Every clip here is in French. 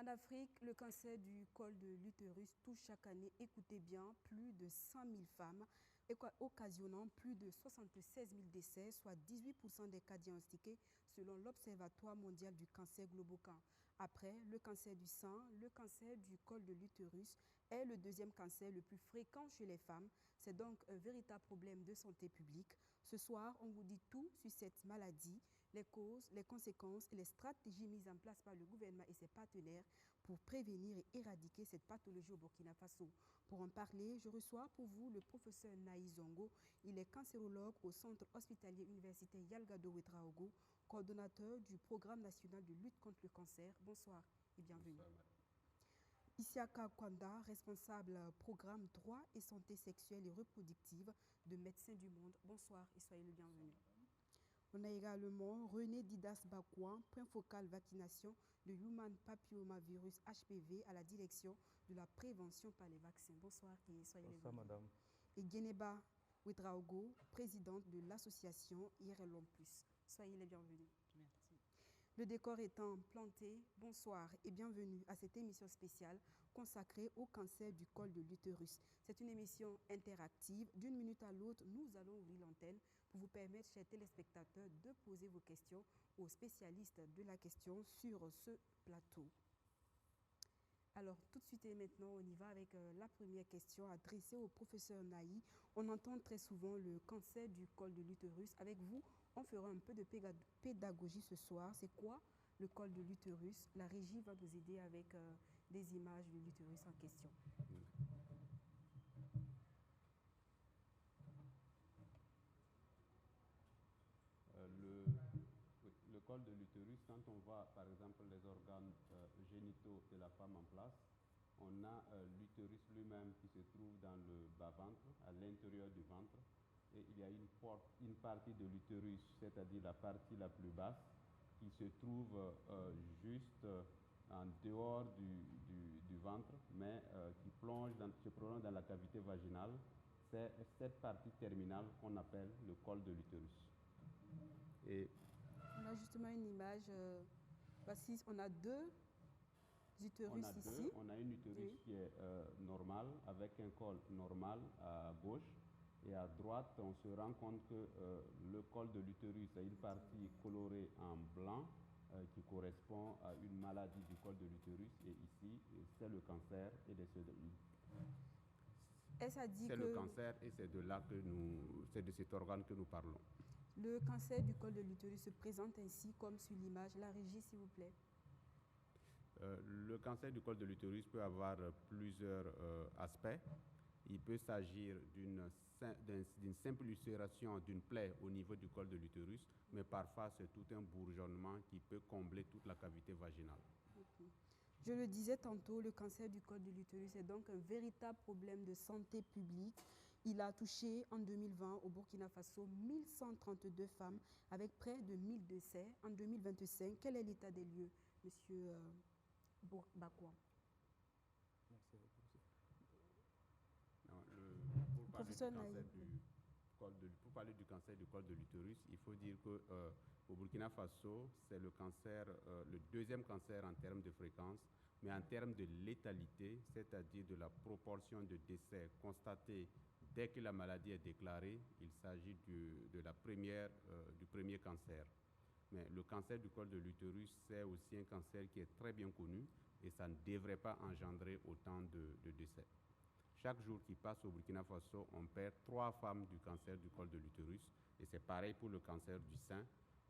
En Afrique, le cancer du col de l'utérus touche chaque année, écoutez bien, plus de 100 000 femmes, occasionnant plus de 76 000 décès, soit 18% des cas diagnostiqués selon l'Observatoire mondial du cancer Globocan. Après le cancer du sein, le cancer du col de l'utérus est le deuxième cancer le plus fréquent chez les femmes. C'est donc un véritable problème de santé publique. Ce soir, on vous dit tout sur cette maladie, les causes, les conséquences et les stratégies mises en place par le gouvernement et ses partenaires pour prévenir et éradiquer cette pathologie au Burkina Faso. Pour en parler, je reçois pour vous le professeur Naï Zongo. Il est cancérologue au centre hospitalier universitaire Yalgado Ouedraogo, coordonnateur du programme national de lutte contre le cancer. Bonsoir et bienvenue. Bonsoir. Isiaka Kwanda, responsable programme droit et santé sexuelle et reproductive de Médecins du Monde. Bonsoir et soyez le bienvenu. On a également René Didas Bakouan, point focal vaccination de Human Papillomavirus HPV à la direction de la prévention par les vaccins. Bonsoir et soyez le bienvenu. Bonsoir madame. Et Guénéba Ouedraogo, présidente de l'association IRLOM+. Soyez les bienvenus. Merci. Le décor étant planté, bonsoir et bienvenue à cette émission spéciale consacrée au cancer du col de l'utérus. C'est une émission interactive. D'une minute à l'autre, nous allons ouvrir l'antenne pour vous permettre, chers téléspectateurs, de poser vos questions aux spécialistes de la question sur ce plateau. Alors, tout de suite et maintenant, on y va avec la première question adressée au professeur Naï. On entend très souvent le cancer du col de l'utérus. Avec vous, on fera un peu de pédagogie ce soir. C'est quoi le col de l'utérus? La régie va nous aider avec des images de l'utérus en question. Le col de l'utérus, quand on voit par exemple les organes génitaux de la femme en place, on a l'utérus lui-même qui se trouve dans le bas-ventre, à l'intérieur du ventre, et il y a une partie de l'utérus, c'est-à-dire la partie la plus basse, qui se trouve juste en dehors du ventre, mais qui se prolonge dans la cavité vaginale. C'est cette partie terminale qu'on appelle le col de l'utérus. Et on a justement une image, voici, on a deux utérus ici. On a une utérus qui est normale, avec un col normal à gauche. Et à droite, on se rend compte que le col de l'utérus a une partie colorée en blanc qui correspond à une maladie du col de l'utérus. Et ici, c'est le cancer et le cancer et c'est de là que c'est de cet organe que nous parlons. Le cancer du col de l'utérus se présente ainsi comme sur l'image. La régie, s'il vous plaît. Le cancer du col de l'utérus peut avoir plusieurs aspects. Il peut s'agir d'une simple ulcération d'une plaie au niveau du col de l'utérus, mais parfois c'est tout un bourgeonnement qui peut combler toute la cavité vaginale. Okay. Je le disais tantôt, le cancer du col de l'utérus est donc un véritable problème de santé publique. Il a touché en 2020 au Burkina Faso 1132 femmes avec près de 1000 décès. En 2025, quel est l'état des lieux, Monsieur Bakouan? Merci beaucoup. Pour parler du cancer du col de l'utérus, il faut dire qu'au Burkina Faso, c'est le deuxième cancer en termes de fréquence, mais en termes de létalité, c'est-à-dire de la proportion de décès constatés dès que la maladie est déclarée, il s'agit du premier cancer. Mais le cancer du col de l'utérus, c'est aussi un cancer qui est très bien connu et ça ne devrait pas engendrer autant de décès. Chaque jour qui passe au Burkina Faso, on perd 3 femmes du cancer du col de l'utérus. Et c'est pareil pour le cancer du sein.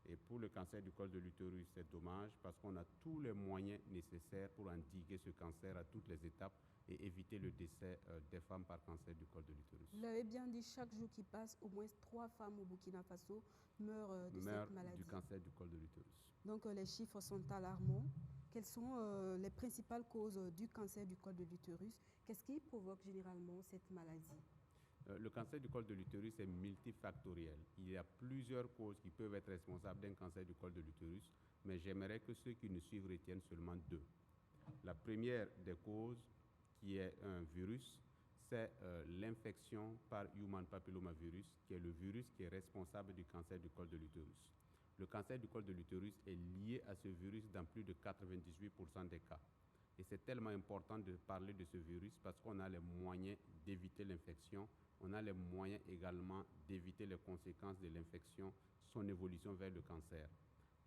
Et pour le cancer du col de l'utérus, c'est dommage parce qu'on a tous les moyens nécessaires pour endiguer ce cancer à toutes les étapes et éviter le décès des femmes par cancer du col de l'utérus. Vous l'avez bien dit, chaque jour qui passe, au moins 3 femmes au Burkina Faso meurent de cette maladie. Du cancer du col de l'utérus. Donc les chiffres sont alarmants. Quelles sont les principales causes du cancer du col de l'utérus? Qu'est-ce qui provoque généralement cette maladie? Le cancer du col de l'utérus est multifactoriel. Il y a plusieurs causes qui peuvent être responsables d'un cancer du col de l'utérus, mais j'aimerais que ceux qui nous suivent retiennent seulement 2. La première des causes, qui est un virus, c'est l'infection par Human Papillomavirus, qui est le virus qui est responsable du cancer du col de l'utérus. Le cancer du col de l'utérus est lié à ce virus dans plus de 98% des cas. Et c'est tellement important de parler de ce virus parce qu'on a les moyens d'éviter l'infection, on a les moyens également d'éviter les conséquences de l'infection, son évolution vers le cancer.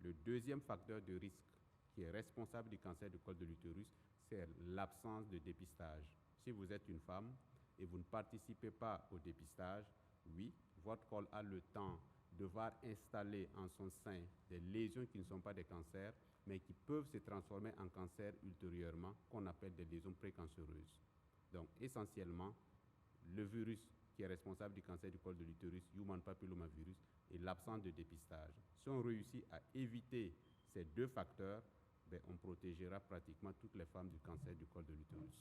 Le deuxième facteur de risque qui est responsable du cancer du col de l'utérus, c'est l'absence de dépistage. Si vous êtes une femme et vous ne participez pas au dépistage, oui, votre col a le temps de voir installer en son sein des lésions qui ne sont pas des cancers, mais qui peuvent se transformer en cancer ultérieurement, qu'on appelle des lésions précancéreuses. Donc, essentiellement, le virus qui est responsable du cancer du col de l'utérus, human papillomavirus, et l'absence de dépistage. Si on réussit à éviter ces deux facteurs, on protégera pratiquement toutes les femmes du cancer du col de l'utérus.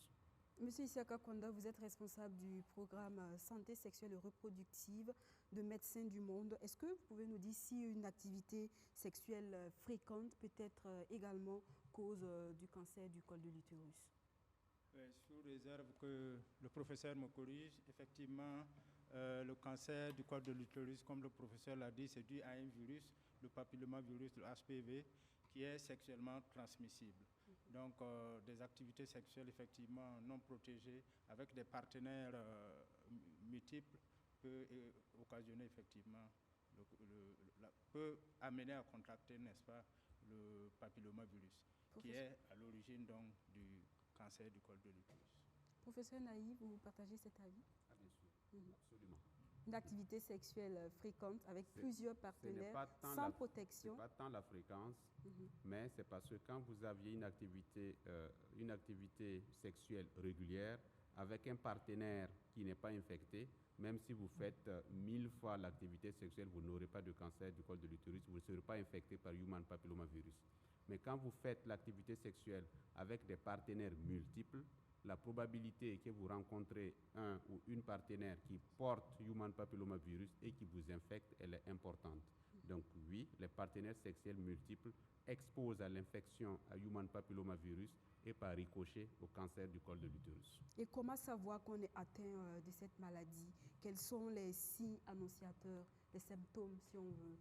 Monsieur Isiaka Konda, vous êtes responsable du programme Santé sexuelle et reproductive de Médecins du Monde. Est-ce que vous pouvez nous dire si une activité sexuelle fréquente peut être également cause du cancer du col de l'utérus? Sous réserve que le professeur me corrige, effectivement, le cancer du col de l'utérus, comme le professeur l'a dit, c'est dû à un virus, le papillomavirus, le HPV, qui est sexuellement transmissible. Donc, des activités sexuelles, effectivement, non protégées, avec des partenaires multiples, peut occasionner, effectivement, peut amener à contracter, n'est-ce pas, le papillomavirus, qui est à l'origine donc du cancer du col de l'utérus. Professeur Naïf, vous partagez cet avis? Ah, bien sûr, absolument. Une activité sexuelle fréquente avec plusieurs partenaires sans protection. Ce n'est pas tant la fréquence, mais c'est parce que quand vous aviez une activité sexuelle régulière avec un partenaire qui n'est pas infecté, même si vous faites 1000 fois l'activité sexuelle, vous n'aurez pas de cancer du col de l'utérus, vous ne serez pas infecté par human papillomavirus. Mais quand vous faites l'activité sexuelle avec des partenaires multiples, la probabilité que vous rencontrez un ou une partenaire qui porte human papillomavirus et qui vous infecte, elle est importante. Donc oui, les partenaires sexuels multiples exposent à l'infection à human papillomavirus et par ricochet au cancer du col de l'utérus. Et comment savoir qu'on est atteint de cette maladie? Quels sont les signes annonciateurs, les symptômes si on veut?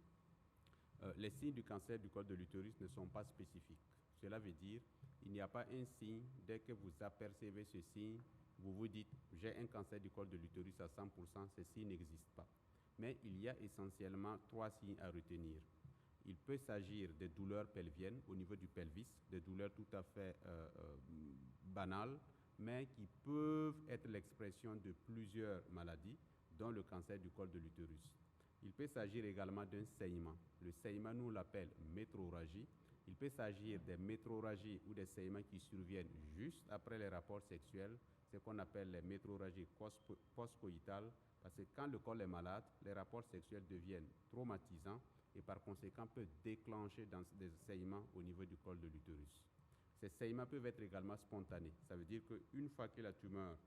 Les signes du cancer du col de l'utérus ne sont pas spécifiques. Cela veut dire qu'il n'y a pas un signe. Dès que vous apercevez ce signe, vous vous dites « j'ai un cancer du col de l'utérus à 100%, ce signe n'existe pas. Mais il y a essentiellement 3 signes à retenir. Il peut s'agir de douleurs pelviennes au niveau du pelvis, des douleurs tout à fait banales, mais qui peuvent être l'expression de plusieurs maladies, dont le cancer du col de l'utérus. Il peut s'agir également d'un saignement. Le saignement, nous l'appelle métrorragie. Il peut s'agir des métrorragies ou des saignements qui surviennent juste après les rapports sexuels, ce qu'on appelle les métrorragies post-coïtales, parce que quand le col est malade, les rapports sexuels deviennent traumatisants et par conséquent peuvent déclencher des saignements au niveau du col de l'utérus. Ces saignements peuvent être également spontanés. Ça veut dire qu'une fois que la tumeur,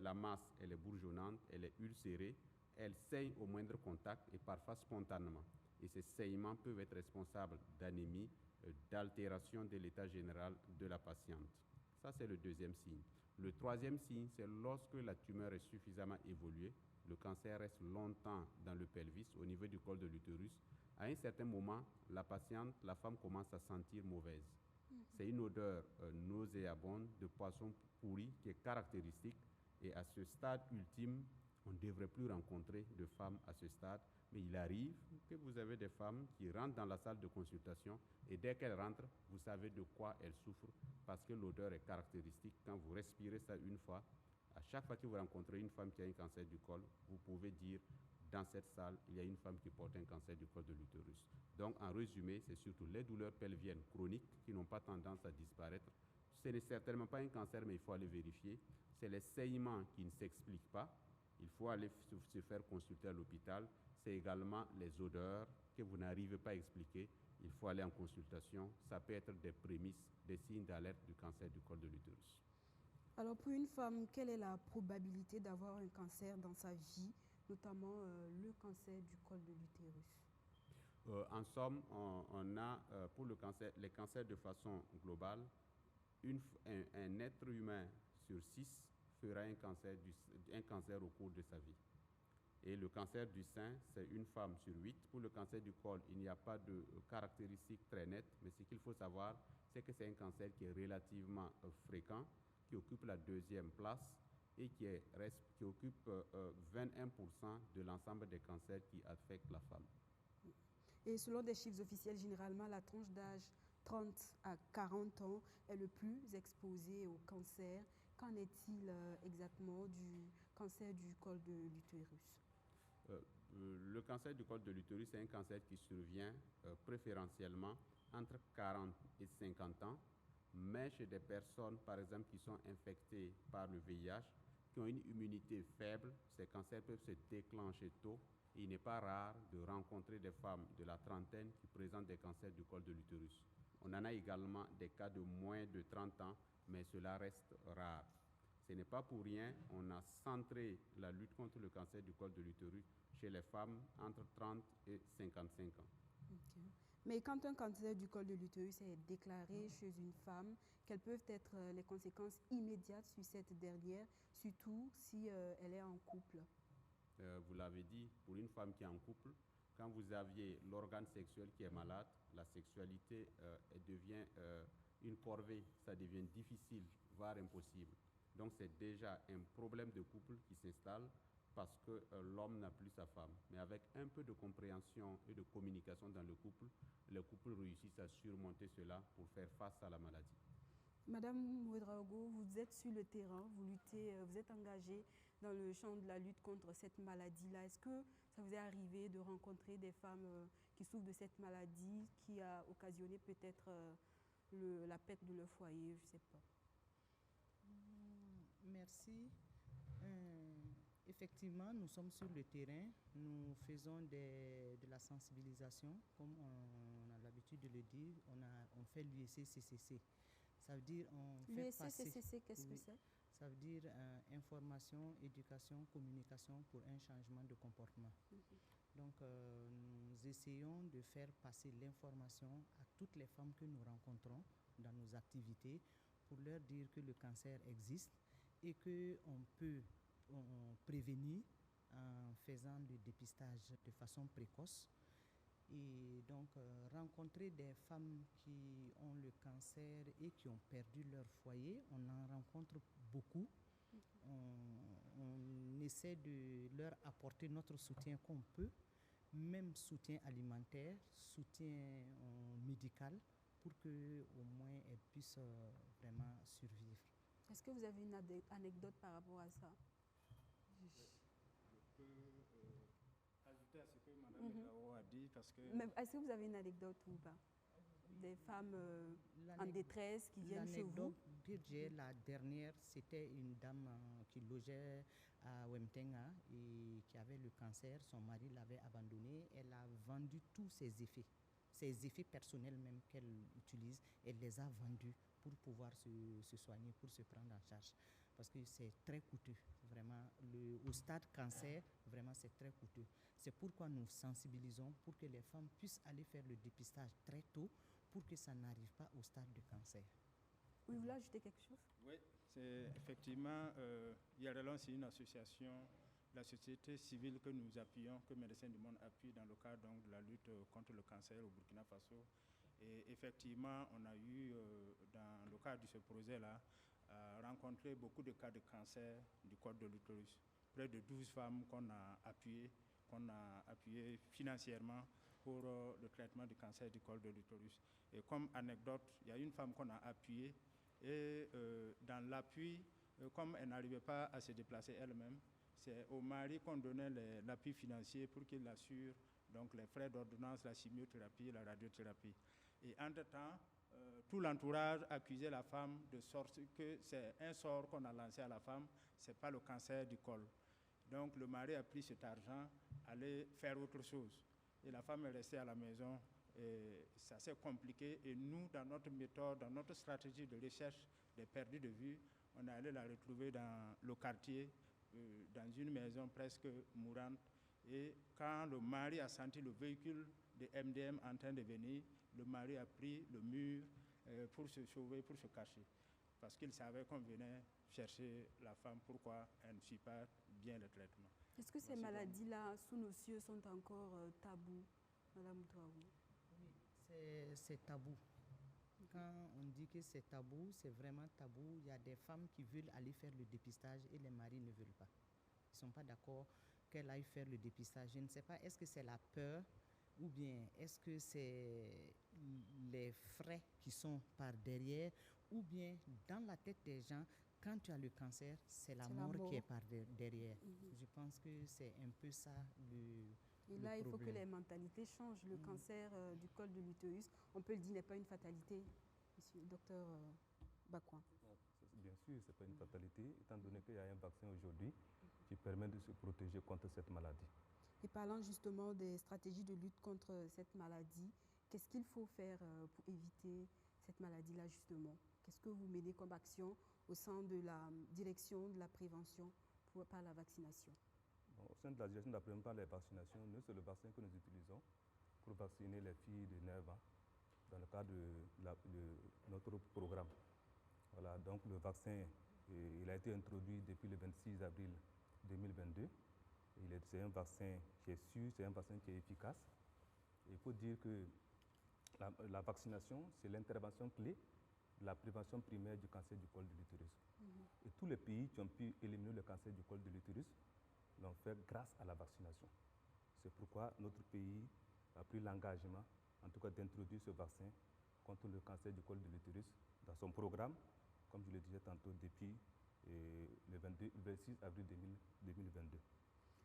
la masse, elle est bourgeonnante, elle est ulcérée, elle saigne au moindre contact et parfois spontanément. Et ces saignements peuvent être responsables d'anémie, d'altération de l'état général de la patiente. Ça, c'est le deuxième signe. Le troisième signe, c'est lorsque la tumeur est suffisamment évoluée, le cancer reste longtemps dans le pelvis, au niveau du col de l'utérus. À un certain moment, la patiente, la femme commence à sentir mauvaise. C'est une odeur nauséabonde de poisson pourri qui est caractéristique. Et à ce stade ultime, on ne devrait plus rencontrer de femmes à ce stade. Mais il arrive que vous avez des femmes qui rentrent dans la salle de consultation et dès qu'elles rentrent, vous savez de quoi elles souffrent parce que l'odeur est caractéristique. Quand vous respirez ça une fois, à chaque fois que vous rencontrez une femme qui a un cancer du col, vous pouvez dire dans cette salle, il y a une femme qui porte un cancer du col de l'utérus. Donc en résumé, c'est surtout les douleurs pelviennes chroniques qui n'ont pas tendance à disparaître. Ce n'est certainement pas un cancer, mais il faut aller vérifier. C'est les saignements qui ne s'expliquent pas. Il faut aller se faire consulter à l'hôpital. C'est également les odeurs que vous n'arrivez pas à expliquer. Il faut aller en consultation. Ça peut être des prémices, des signes d'alerte du cancer du col de l'utérus. Alors pour une femme, quelle est la probabilité d'avoir un cancer dans sa vie, notamment le cancer du col de l'utérus? En somme, on a pour les cancers de façon globale, un être humain sur 6 fera un cancer au cours de sa vie. Et le cancer du sein, c'est une femme sur 8. Pour le cancer du col, il n'y a pas de caractéristiques très nettes, mais ce qu'il faut savoir, c'est que c'est un cancer qui est relativement fréquent, qui occupe la 2e place et qui occupe 21% de l'ensemble des cancers qui affectent la femme. Et selon des chiffres officiels, généralement, la tranche d'âge 30 à 40 ans est le plus exposée au cancer. Qu'en est-il exactement du cancer du col de l'utérus? Le cancer du col de l'utérus, c'est un cancer qui survient préférentiellement entre 40 et 50 ans, mais chez des personnes, par exemple, qui sont infectées par le VIH, qui ont une immunité faible, ces cancers peuvent se déclencher tôt. Et il n'est pas rare de rencontrer des femmes de la trentaine qui présentent des cancers du col de l'utérus. On en a également des cas de moins de 30 ans, mais cela reste rare. Ce n'est pas pour rien, on a centré la lutte contre le cancer du col de l'utérus chez les femmes entre 30 et 55 ans. Okay. Mais quand un cancer du col de l'utérus est déclaré chez une femme, quelles peuvent être les conséquences immédiates sur cette dernière, surtout si elle est en couple? Vous l'avez dit, pour une femme qui est en couple, quand vous aviez l'organe sexuel qui est malade, la sexualité devient une corvée, ça devient difficile, voire impossible. Donc c'est déjà un problème de couple qui s'installe parce que l'homme n'a plus sa femme. Mais avec un peu de compréhension et de communication dans le couple réussissent à surmonter cela pour faire face à la maladie. Madame Ouedraogo, vous êtes sur le terrain, vous luttez, vous êtes engagée dans le champ de la lutte contre cette maladie-là. Est-ce que ça vous est arrivé de rencontrer des femmes qui souffrent de cette maladie qui a occasionné peut-être la perte de leur foyer, je ne sais pas? Merci. Effectivement, nous sommes sur le terrain. Nous faisons de la sensibilisation, comme on a l'habitude de le dire. On fait l'USCCC. Ça veut dire on fait passer... L'USCCC, qu'est-ce que c'est? Ça veut dire information, éducation, communication pour un changement de comportement. Donc, nous essayons de faire passer l'information à toutes les femmes que nous rencontrons dans nos activités pour leur dire que le cancer existe et qu'on peut prévenir en faisant le dépistage de façon précoce. Et donc, rencontrer des femmes qui ont le cancer et qui ont perdu leur foyer, on en rencontre beaucoup. On essaie de leur apporter notre soutien qu'on peut, même soutien alimentaire, soutien médical, pour qu'au moins elles puissent vraiment survivre. Est-ce que vous avez une anecdote par rapport à ça? Je peux ajouter à ce que Mme Gao a dit parce que... Est-ce que vous avez une anecdote ou pas? Des femmes en détresse qui viennent chez vous? L'anecdote que j'ai, la dernière, c'était une dame qui logeait à Wemtenga et qui avait le cancer. Son mari l'avait abandonnée. Elle a vendu tous ses effets personnels même qu'elle utilise. Elle les a vendus pour pouvoir se soigner, pour se prendre en charge. Parce que c'est très coûteux, vraiment. Au stade cancer, vraiment, c'est très coûteux. C'est pourquoi nous sensibilisons pour que les femmes puissent aller faire le dépistage très tôt pour que ça n'arrive pas au stade de cancer. Oui, vous voulez ajouter quelque chose? Oui, c'est effectivement, Yarelon, c'est une association, la société civile que nous appuyons, que Médecins du Monde appuie dans le cadre donc, de la lutte contre le cancer au Burkina Faso. Et effectivement, on a eu, dans le cadre de ce projet-là, rencontré beaucoup de cas de cancer du col de l'utérus. Près de 12 femmes qu'on a appuyées financièrement pour le traitement du cancer du col de l'utérus. Et comme anecdote, il y a une femme qu'on a appuyée et dans l'appui, comme elle n'arrivait pas à se déplacer elle-même, c'est au mari qu'on donnait l'appui financier pour qu'il assure donc les frais d'ordonnance, la chimiothérapie, la radiothérapie. Et entre-temps, tout l'entourage accusait la femme de sorte que c'est un sort qu'on a lancé à la femme, ce n'est pas le cancer du col. Donc le mari a pris cet argent, allait faire autre chose. Et la femme est restée à la maison. C'est assez compliqué. Et nous, dans notre méthode, dans notre stratégie de recherche des perdus de vue, on est allé la retrouver dans le quartier, dans une maison presque mourante. Et quand le mari a senti le véhicule de MDM en train de venir, le mari a pris le mur pour se sauver, pour se cacher. Parce qu'il savait qu'on venait chercher la femme, pourquoi elle ne suit pas bien le traitement. Est-ce que ces maladies-là, sous nos cieux, sont encore tabous, Madame Ouedraogo? Oui, c'est tabou. Quand on dit que c'est tabou, c'est vraiment tabou. Il y a des femmes qui veulent aller faire le dépistage et les maris ne veulent pas. Ils ne sont pas d'accord qu'elle aille faire le dépistage. Je ne sais pas, est-ce que c'est la peur ou bien est-ce que c'est les frais qui sont par derrière ou bien dans la tête des gens, quand tu as le cancer, c'est la mort qui est par derrière. Je pense que c'est un peu ça Et là, il faut que problème. les mentalités changent. Le cancer du col de l'utérus, on peut le dire, n'est pas une fatalité, monsieur le docteur Bakouan. Bien sûr, ce n'est pas une fatalité, étant donné qu'il y a un vaccin aujourd'hui qui permet de se protéger contre cette maladie. Et parlant justement des stratégies de lutte contre cette maladie, qu'est-ce qu'il faut faire pour éviter cette maladie-là justement? Qu'est-ce que vous menez comme action au sein de la direction de la prévention par la vaccination? Bon, au sein de la direction de la prévention par la vaccination, nous, c'est le vaccin que nous utilisons pour vacciner les filles de 9 ans dans le cadre de notre programme. Voilà, donc le vaccin, il a été introduit depuis le 26 avril 2022. C'est un vaccin qui est sûr, c'est un vaccin qui est efficace. Et il faut dire que la vaccination, c'est l'intervention clé de la prévention primaire du cancer du col de l'utérus. Et tous les pays qui ont pu éliminer le cancer du col de l'utérus l'ont fait grâce à la vaccination. C'est pourquoi notre pays a pris l'engagement, en tout cas, d'introduire ce vaccin contre le cancer du col de l'utérus dans son programme, comme je le disais tantôt, depuis le 26 avril 2022.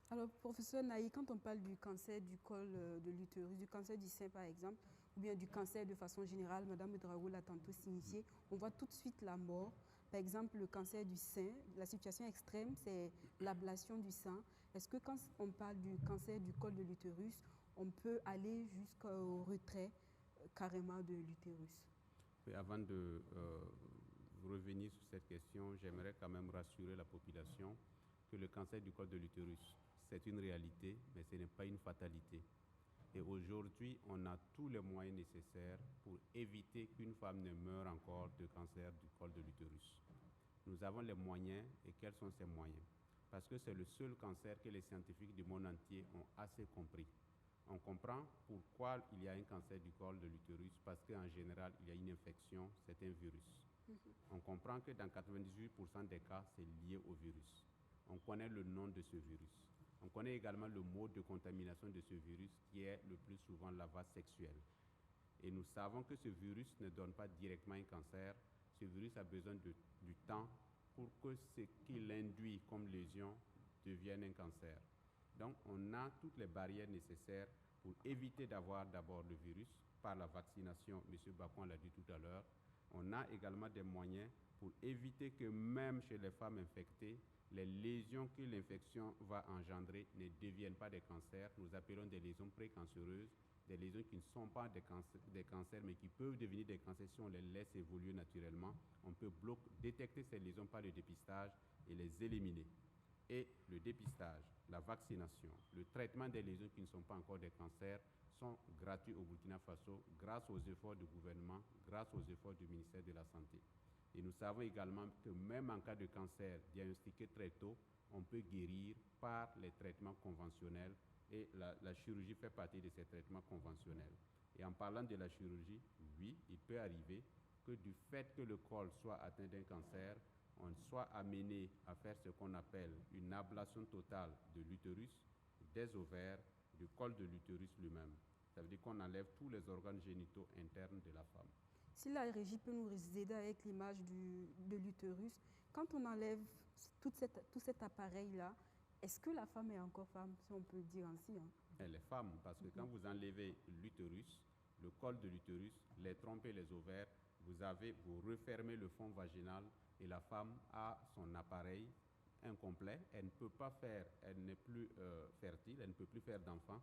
Alors, professeur Naï, quand on parle du cancer du col de l'utérus, du cancer du sein par exemple, ou bien du cancer de façon générale, Madame Ouedraogo l'a tantôt signifié, on voit tout de suite la mort. Par exemple, le cancer du sein, la situation extrême, c'est l'ablation du sein. Est-ce que quand on parle du cancer du col de l'utérus, on peut aller jusqu'au retrait carrément de l'utérus? Oui, avant de revenir sur cette question, j'aimerais quand même rassurer la population que le cancer du col de l'utérus, c'est une réalité, mais ce n'est pas une fatalité. Et aujourd'hui, on a tous les moyens nécessaires pour éviter qu'une femme ne meure encore de cancer du col de l'utérus. Nous avons les moyens, et quels sont ces moyens? Parce que c'est le seul cancer que les scientifiques du monde entier ont assez compris. On comprend pourquoi il y a un cancer du col de l'utérus, parce qu'en général, il y a une infection, c'est un virus. On comprend que dans 98% des cas, c'est lié au virus. On connaît le nom de ce virus. On connaît également le mode de contamination de ce virus qui est le plus souvent lavage sexuel. Et nous savons que ce virus ne donne pas directement un cancer. Ce virus a besoin du temps pour que ce qu'il induit comme lésion devienne un cancer. Donc, on a toutes les barrières nécessaires pour éviter d'avoir d'abord le virus par la vaccination. M. Bakouan l'a dit tout à l'heure. On a également des moyens pour éviter que même chez les femmes infectées, les lésions que l'infection va engendrer ne deviennent pas des cancers. Nous appelons des lésions précancéreuses, des lésions qui ne sont pas des cancers, mais qui peuvent devenir des cancers si on les laisse évoluer naturellement. On peut détecter ces lésions par le dépistage et les éliminer. Et le dépistage, la vaccination, le traitement des lésions qui ne sont pas encore des cancers sont gratuits au Burkina Faso grâce aux efforts du gouvernement, grâce aux efforts du ministère de la Santé. Et nous savons également que même en cas de cancer diagnostiqué très tôt, on peut guérir par les traitements conventionnels et la chirurgie fait partie de ces traitements conventionnels. Et en parlant de la chirurgie, oui, il peut arriver que du fait que le col soit atteint d'un cancer, on soit amené à faire ce qu'on appelle une ablation totale de l'utérus, des ovaires, du col de l'utérus lui-même. Ça veut dire qu'on enlève tous les organes génitaux internes de la femme. Si la régie peut nous aider avec l'image de l'utérus, quand on enlève tout cet appareil-là, est-ce que la femme est encore femme, si on peut le dire ainsi, hein? Elle est femme, parce que quand vous enlevez l'utérus, le col de l'utérus, les trompes et les ovaires, vous refermez le fond vaginal et la femme a son appareil incomplet. Elle ne peut pas faire, elle n'est plus fertile, elle ne peut plus faire d'enfants,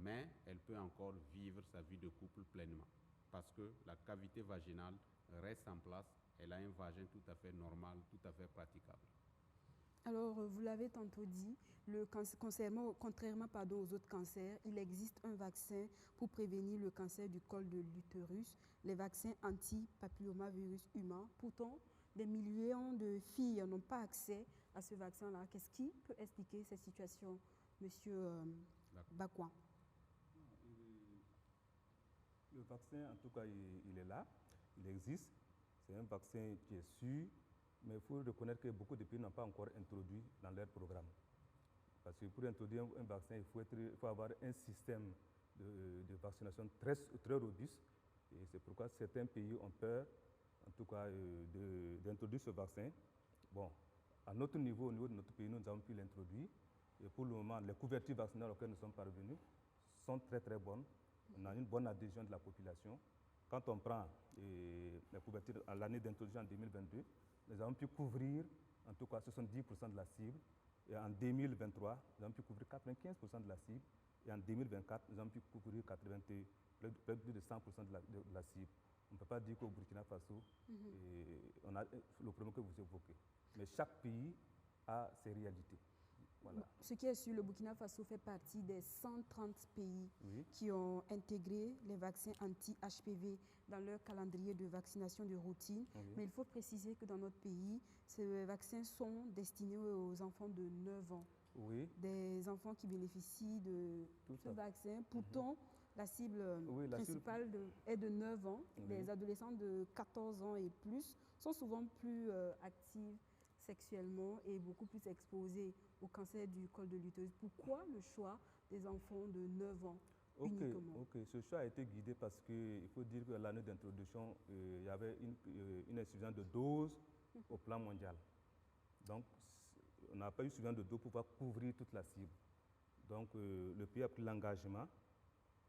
mais elle peut encore vivre sa vie de couple pleinement. Parce que la cavité vaginale reste en place, elle a un vagin tout à fait normal, tout à fait praticable. Alors, vous l'avez tantôt dit, contrairement aux autres cancers, il existe un vaccin pour prévenir le cancer du col de l'utérus, les vaccins anti-papillomavirus humain. Pourtant, des millions de filles n'ont pas accès à ce vaccin-là. Qu'est-ce qui peut expliquer cette situation, Monsieur Bakouan? Le vaccin, en tout cas, il est là, il existe. C'est un vaccin qui est sûr, mais il faut reconnaître que beaucoup de pays n'ont pas encore introduit dans leur programme. Parce que pour introduire un vaccin, il faut avoir un système de vaccination très, très robuste. Et c'est pourquoi certains pays ont peur, en tout cas, d'introduire ce vaccin. Bon, à notre niveau, au niveau de notre pays, nous avons pu l'introduire. Et pour le moment, les couvertures vaccinales auxquelles nous sommes parvenus sont très, très bonnes. On a une bonne adhésion de la population. Quand on prend la couverture à l'année d'introduction en 2022, nous avons pu couvrir en tout cas 70% de la cible. Et en 2023, nous avons pu couvrir 95% de la cible. Et en 2024, nous avons pu couvrir plus de 100% de la cible. On ne peut pas dire qu'au Burkina Faso, on a le problème que vous évoquez. Mais chaque pays a ses réalités. Voilà. Ce qui est sûr, le Burkina Faso fait partie des 130 pays qui ont intégré les vaccins anti-HPV dans leur calendrier de vaccination de routine. Mais il faut préciser que dans notre pays, ces vaccins sont destinés aux enfants de 9 ans. Des enfants qui bénéficient de ce vaccin. Pourtant, la cible principale est de 9 ans. Les adolescents de 14 ans et plus sont souvent plus actifs sexuellement et beaucoup plus exposés au cancer du col de l'utérus. Pourquoi le choix des enfants de 9 ans uniquement? Ce choix a été guidé parce qu'il faut dire qu'à l'année d'introduction, il y avait une insuffisance de doses au plan mondial. Donc, on n'a pas eu suffisamment de doses pour pouvoir couvrir toute la cible. Donc, le pays a pris l'engagement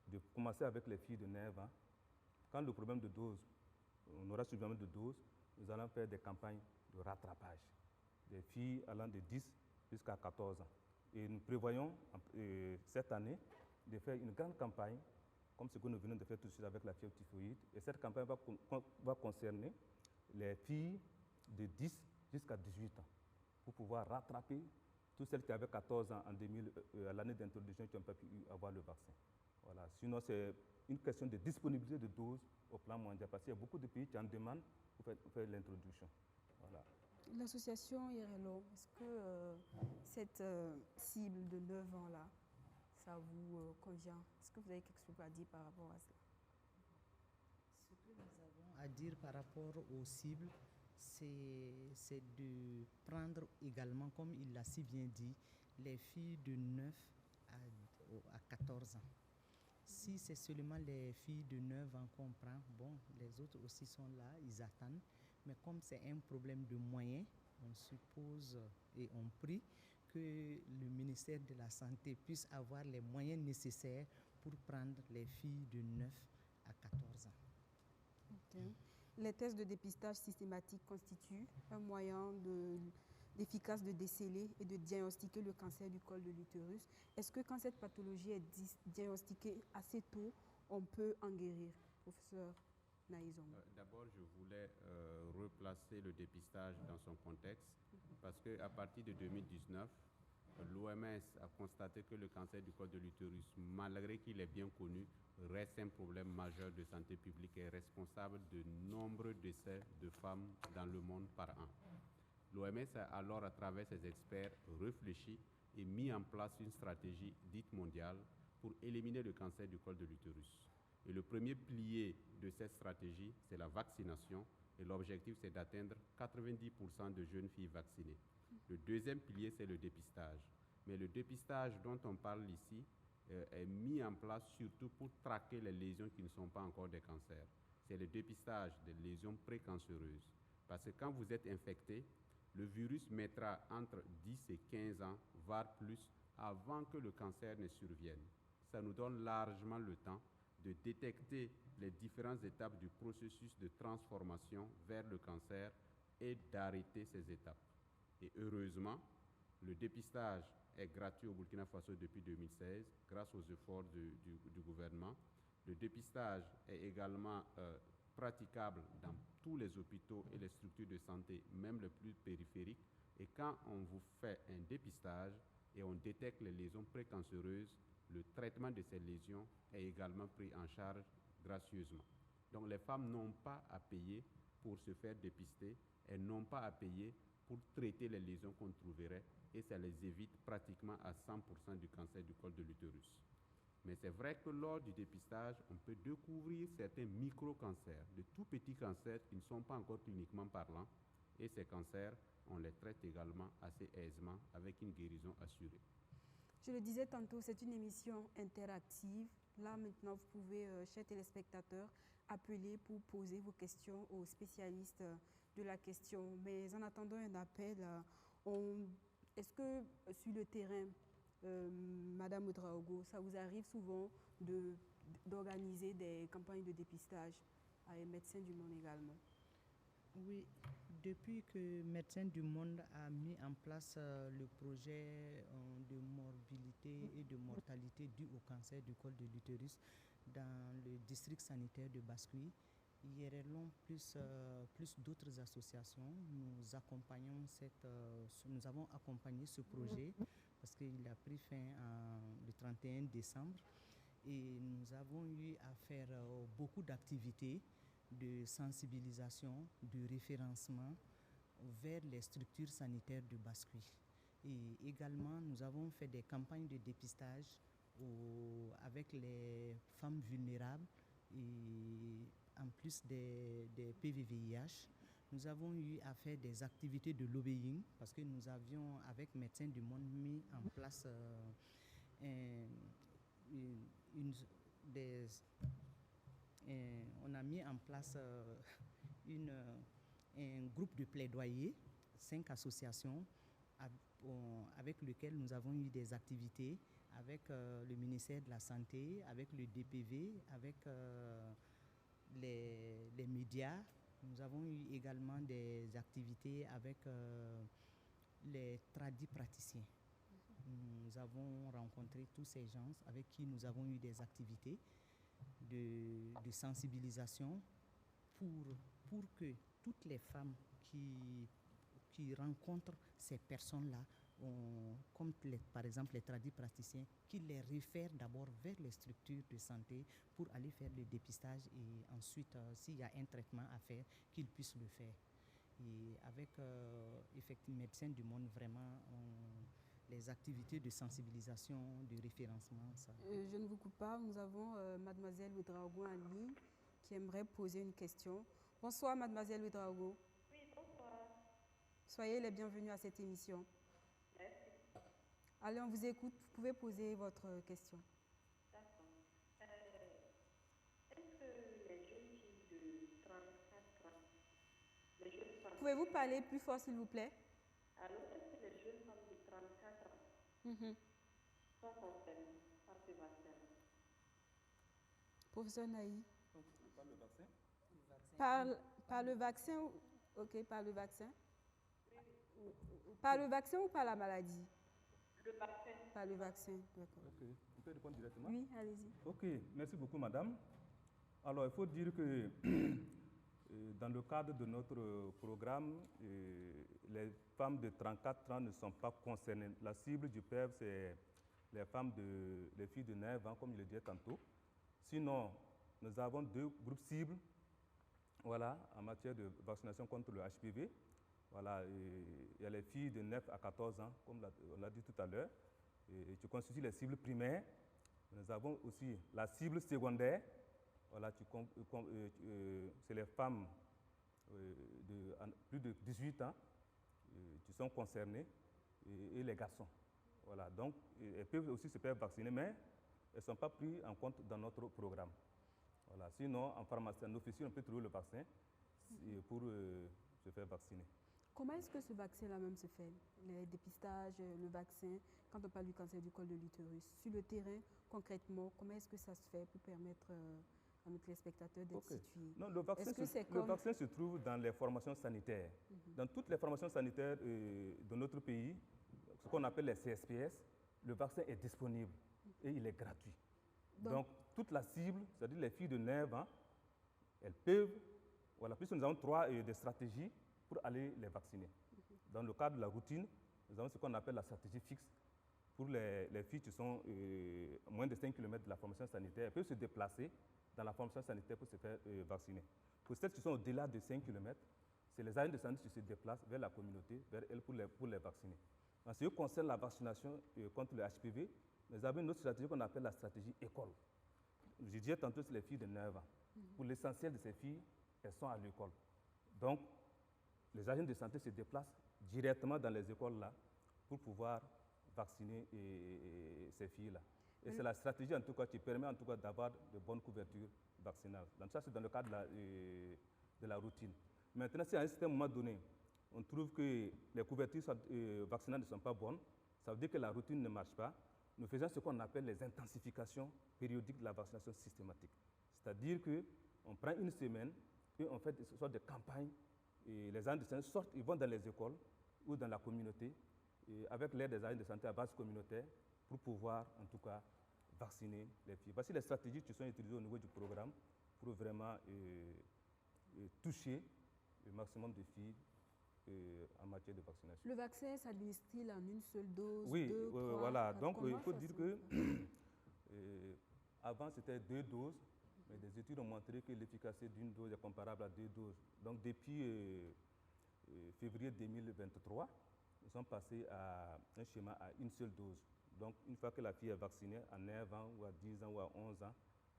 de commencer avec les filles de 9 ans. Quand le problème de doses, on aura suffisamment de doses, nous allons faire des campagnes de rattrapage des filles allant de 10 jusqu'à 14 ans. Et nous prévoyons cette année de faire une grande campagne, comme ce que nous venons de faire tout de suite avec la fièvre typhoïde. Et cette campagne va concerner les filles de 10 jusqu'à 18 ans, pour pouvoir rattraper toutes celles qui avaient 14 ans à l'année d'introduction qui n'ont pas pu avoir le vaccin. Voilà. Sinon, c'est une question de disponibilité de doses au plan mondial, parce qu'il y a beaucoup de pays qui en demandent pour faire l'introduction. Voilà. L'association IRLO, est-ce que cette cible de 9 ans-là, ça vous convient? Est-ce que vous avez quelque chose à dire par rapport à cela? Ce que nous avons à dire par rapport aux cibles, c'est de prendre également, comme il l'a si bien dit, les filles de 9 à 14 ans. Si c'est seulement les filles de 9 ans qu'on prend, bon, les autres aussi sont là, ils attendent. Mais comme c'est un problème de moyens, on suppose et on prie que le ministère de la Santé puisse avoir les moyens nécessaires pour prendre les filles de 9 à 14 ans. Les tests de dépistage systématique constituent un moyen efficace de déceler et de diagnostiquer le cancer du col de l'utérus. Est-ce que quand cette pathologie est diagnostiquée assez tôt, on peut en guérir, professeur Naïzon? D'abord, je voulais replacer le dépistage dans son contexte, parce qu'à partir de 2019, l'OMS a constaté que le cancer du col de l'utérus, malgré qu'il est bien connu, reste un problème majeur de santé publique et responsable de nombreux décès de femmes dans le monde par an. L'OMS a alors, à travers ses experts, réfléchi et mis en place une stratégie dite mondiale pour éliminer le cancer du col de l'utérus. Et le premier pilier de cette stratégie, c'est la vaccination. Et l'objectif, c'est d'atteindre 90% de jeunes filles vaccinées. Le deuxième pilier, c'est le dépistage. Mais le dépistage dont on parle ici est mis en place surtout pour traquer les lésions qui ne sont pas encore des cancers. C'est le dépistage des lésions précancéreuses. Parce que quand vous êtes infecté, le virus mettra entre 10 et 15 ans, voire plus, avant que le cancer ne survienne. Ça nous donne largement le temps de détecter les différentes étapes du processus de transformation vers le cancer et d'arrêter ces étapes. Et heureusement, le dépistage est gratuit au Burkina Faso depuis 2016 grâce aux efforts du gouvernement. Le dépistage est également praticable dans tous les hôpitaux et les structures de santé, même les plus périphériques. Et quand on vous fait un dépistage et on détecte les lésions précancéreuses, le traitement de ces lésions est également pris en charge gracieusement. Donc les femmes n'ont pas à payer pour se faire dépister, elles n'ont pas à payer pour traiter les lésions qu'on trouverait et ça les évite pratiquement à 100% du cancer du col de l'utérus. Mais c'est vrai que lors du dépistage, on peut découvrir certains micro-cancers, de tout petits cancers qui ne sont pas encore cliniquement parlants. Et ces cancers, on les traite également assez aisément avec une guérison assurée. Je le disais tantôt, c'est une émission interactive. Là, maintenant, vous pouvez, chers téléspectateurs, appeler pour poser vos questions aux spécialistes de la question. Mais en attendant un appel, est-ce que sur le terrain, Madame Ouedraogo, ça vous arrive souvent d'organiser des campagnes de dépistage à Médecins du Monde également? Oui, depuis que Médecins du Monde a mis en place le projet de morbidité et de mortalité due au cancer du col de l'utérus dans le district sanitaire de Bascuit, IRLON plus d'autres associations, nous avons accompagné ce projet parce qu'il a pris fin le 31 décembre et nous avons eu à faire beaucoup d'activités de sensibilisation, de référencement vers les structures sanitaires de Bascuit. Et également, nous avons fait des campagnes de dépistage avec les femmes vulnérables et en plus des PVVIH. Nous avons eu à faire des activités de lobbying parce que nous avions, avec Médecins du Monde, mis en place on a mis en place un groupe de plaidoyer, 5 associations avec lesquelles nous avons eu des activités avec le ministère de la Santé, avec le DPV, avec les médias. Nous avons eu également des activités avec les tradipraticiens. Nous avons rencontré tous ces gens avec qui nous avons eu des activités de sensibilisation pour que toutes les femmes qui rencontrent ces personnes-là, comme par exemple les tradipraticiens, qui les réfèrent d'abord vers les structures de santé pour aller faire le dépistage et ensuite, s'il y a un traitement à faire, qu'ils puissent le faire. Et avec effectivement Médecins du Monde, vraiment, les activités de sensibilisation, de référencement. Ça. Je ne vous coupe pas, nous avons Mademoiselle Ouedraogo en ligne qui aimerait poser une question. Bonsoir Mademoiselle Ouedraogo. Oui, bonsoir. Soyez les bienvenus à cette émission. Merci. Allez, on vous écoute, vous pouvez poser votre question. D'accord. Est-ce que les jeunes filles de 34 ans, les jeunes femmes... Pouvez-vous parler plus fort s'il vous plaît? Alors, est-ce que les jeunes femmes de 34 ans sont concernées par ce vaccin? Professeur Naï. Par le vaccin? Par le vaccin, ok, par le vaccin. Par le vaccin ou par la maladie? Le vaccin. Par le vaccin, d'accord. Ok, on peut répondre directement? Oui, allez-y. Ok, merci beaucoup madame. Alors il faut dire que dans le cadre de notre programme, les femmes de 34 ans ne sont pas concernées. La cible du PEV, c'est les filles de 9 ans, comme je le disais tantôt. Sinon, nous avons 2 groupes cibles, voilà, en matière de vaccination contre le HPV. Voilà, il y a les filles de 9 à 14 ans, comme on l'a dit tout à l'heure, et qui constituent les cibles primaires. Nous avons aussi la cible secondaire. Voilà, c'est les femmes de plus de 18 ans qui sont concernées et les garçons. Voilà, donc elles peuvent aussi se faire vacciner, mais elles ne sont pas prises en compte dans notre programme. Voilà, sinon, en pharmacie, en officine, on peut trouver le vaccin pour se faire vacciner. Comment est-ce que ce vaccin-là même se fait? Les dépistages, le vaccin, quand on parle du cancer du col de l'utérus. Sur le terrain, concrètement, comment est-ce que ça se fait pour permettre à nos téléspectateurs d'être situés? Non, le vaccin se trouve dans les formations sanitaires. Dans toutes les formations sanitaires de notre pays, ce qu'on appelle les CSPS, le vaccin est disponible et il est gratuit. Donc toute la cible, c'est-à-dire les filles de 9 ans, elles peuvent, voilà, puisque nous avons 3 des stratégies pour aller les vacciner. Dans le cadre de la routine, nous avons ce qu'on appelle la stratégie fixe. Pour les filles qui sont à moins de 5 km de la formation sanitaire, elles peuvent se déplacer dans la formation sanitaire pour se faire vacciner. Pour celles qui sont au-delà de 5 km, c'est les agents de santé qui se déplacent vers la communauté, vers elles pour les vacciner. En ce qui concerne la vaccination contre le HPV, nous avons une autre stratégie qu'on appelle la stratégie école. Je disais tantôt, c'est les filles de 9 ans. Pour l'essentiel de ces filles, elles sont à l'école. Donc, les agents de santé se déplacent directement dans les écoles-là pour pouvoir vacciner ces filles-là. Et c'est la stratégie, en tout cas, qui permet en tout cas d'avoir de bonnes couvertures vaccinales. Donc ça, c'est dans le cadre de la routine. Maintenant, si à un certain moment donné, on trouve que les couvertures vaccinales ne sont pas bonnes, ça veut dire que la routine ne marche pas. Nous faisons ce qu'on appelle les intensifications périodiques de la vaccination systématique. C'est-à-dire qu'on prend une semaine et on fait des sortes de campagnes. Et les agents de santé sortent, ils vont dans les écoles ou dans la communauté et avec l'aide des agents de santé à base communautaire pour pouvoir, en tout cas, vacciner les filles. Voici les stratégies qui sont utilisées au niveau du programme pour vraiment toucher le maximum de filles en matière de vaccination. Le vaccin s'administre-t-il en une seule dose? Oui, 2, 3, voilà. 4, Donc, il comment faut ça dire se que passe? avant, c'était 2 doses, mais des études ont montré que l'efficacité d'une dose est comparable à 2 doses. Donc, depuis février 2023, nous sommes passés à un schéma à une seule dose. Donc, une fois que la fille est vaccinée, à 9 ans ou à 10 ans ou à 11 ans,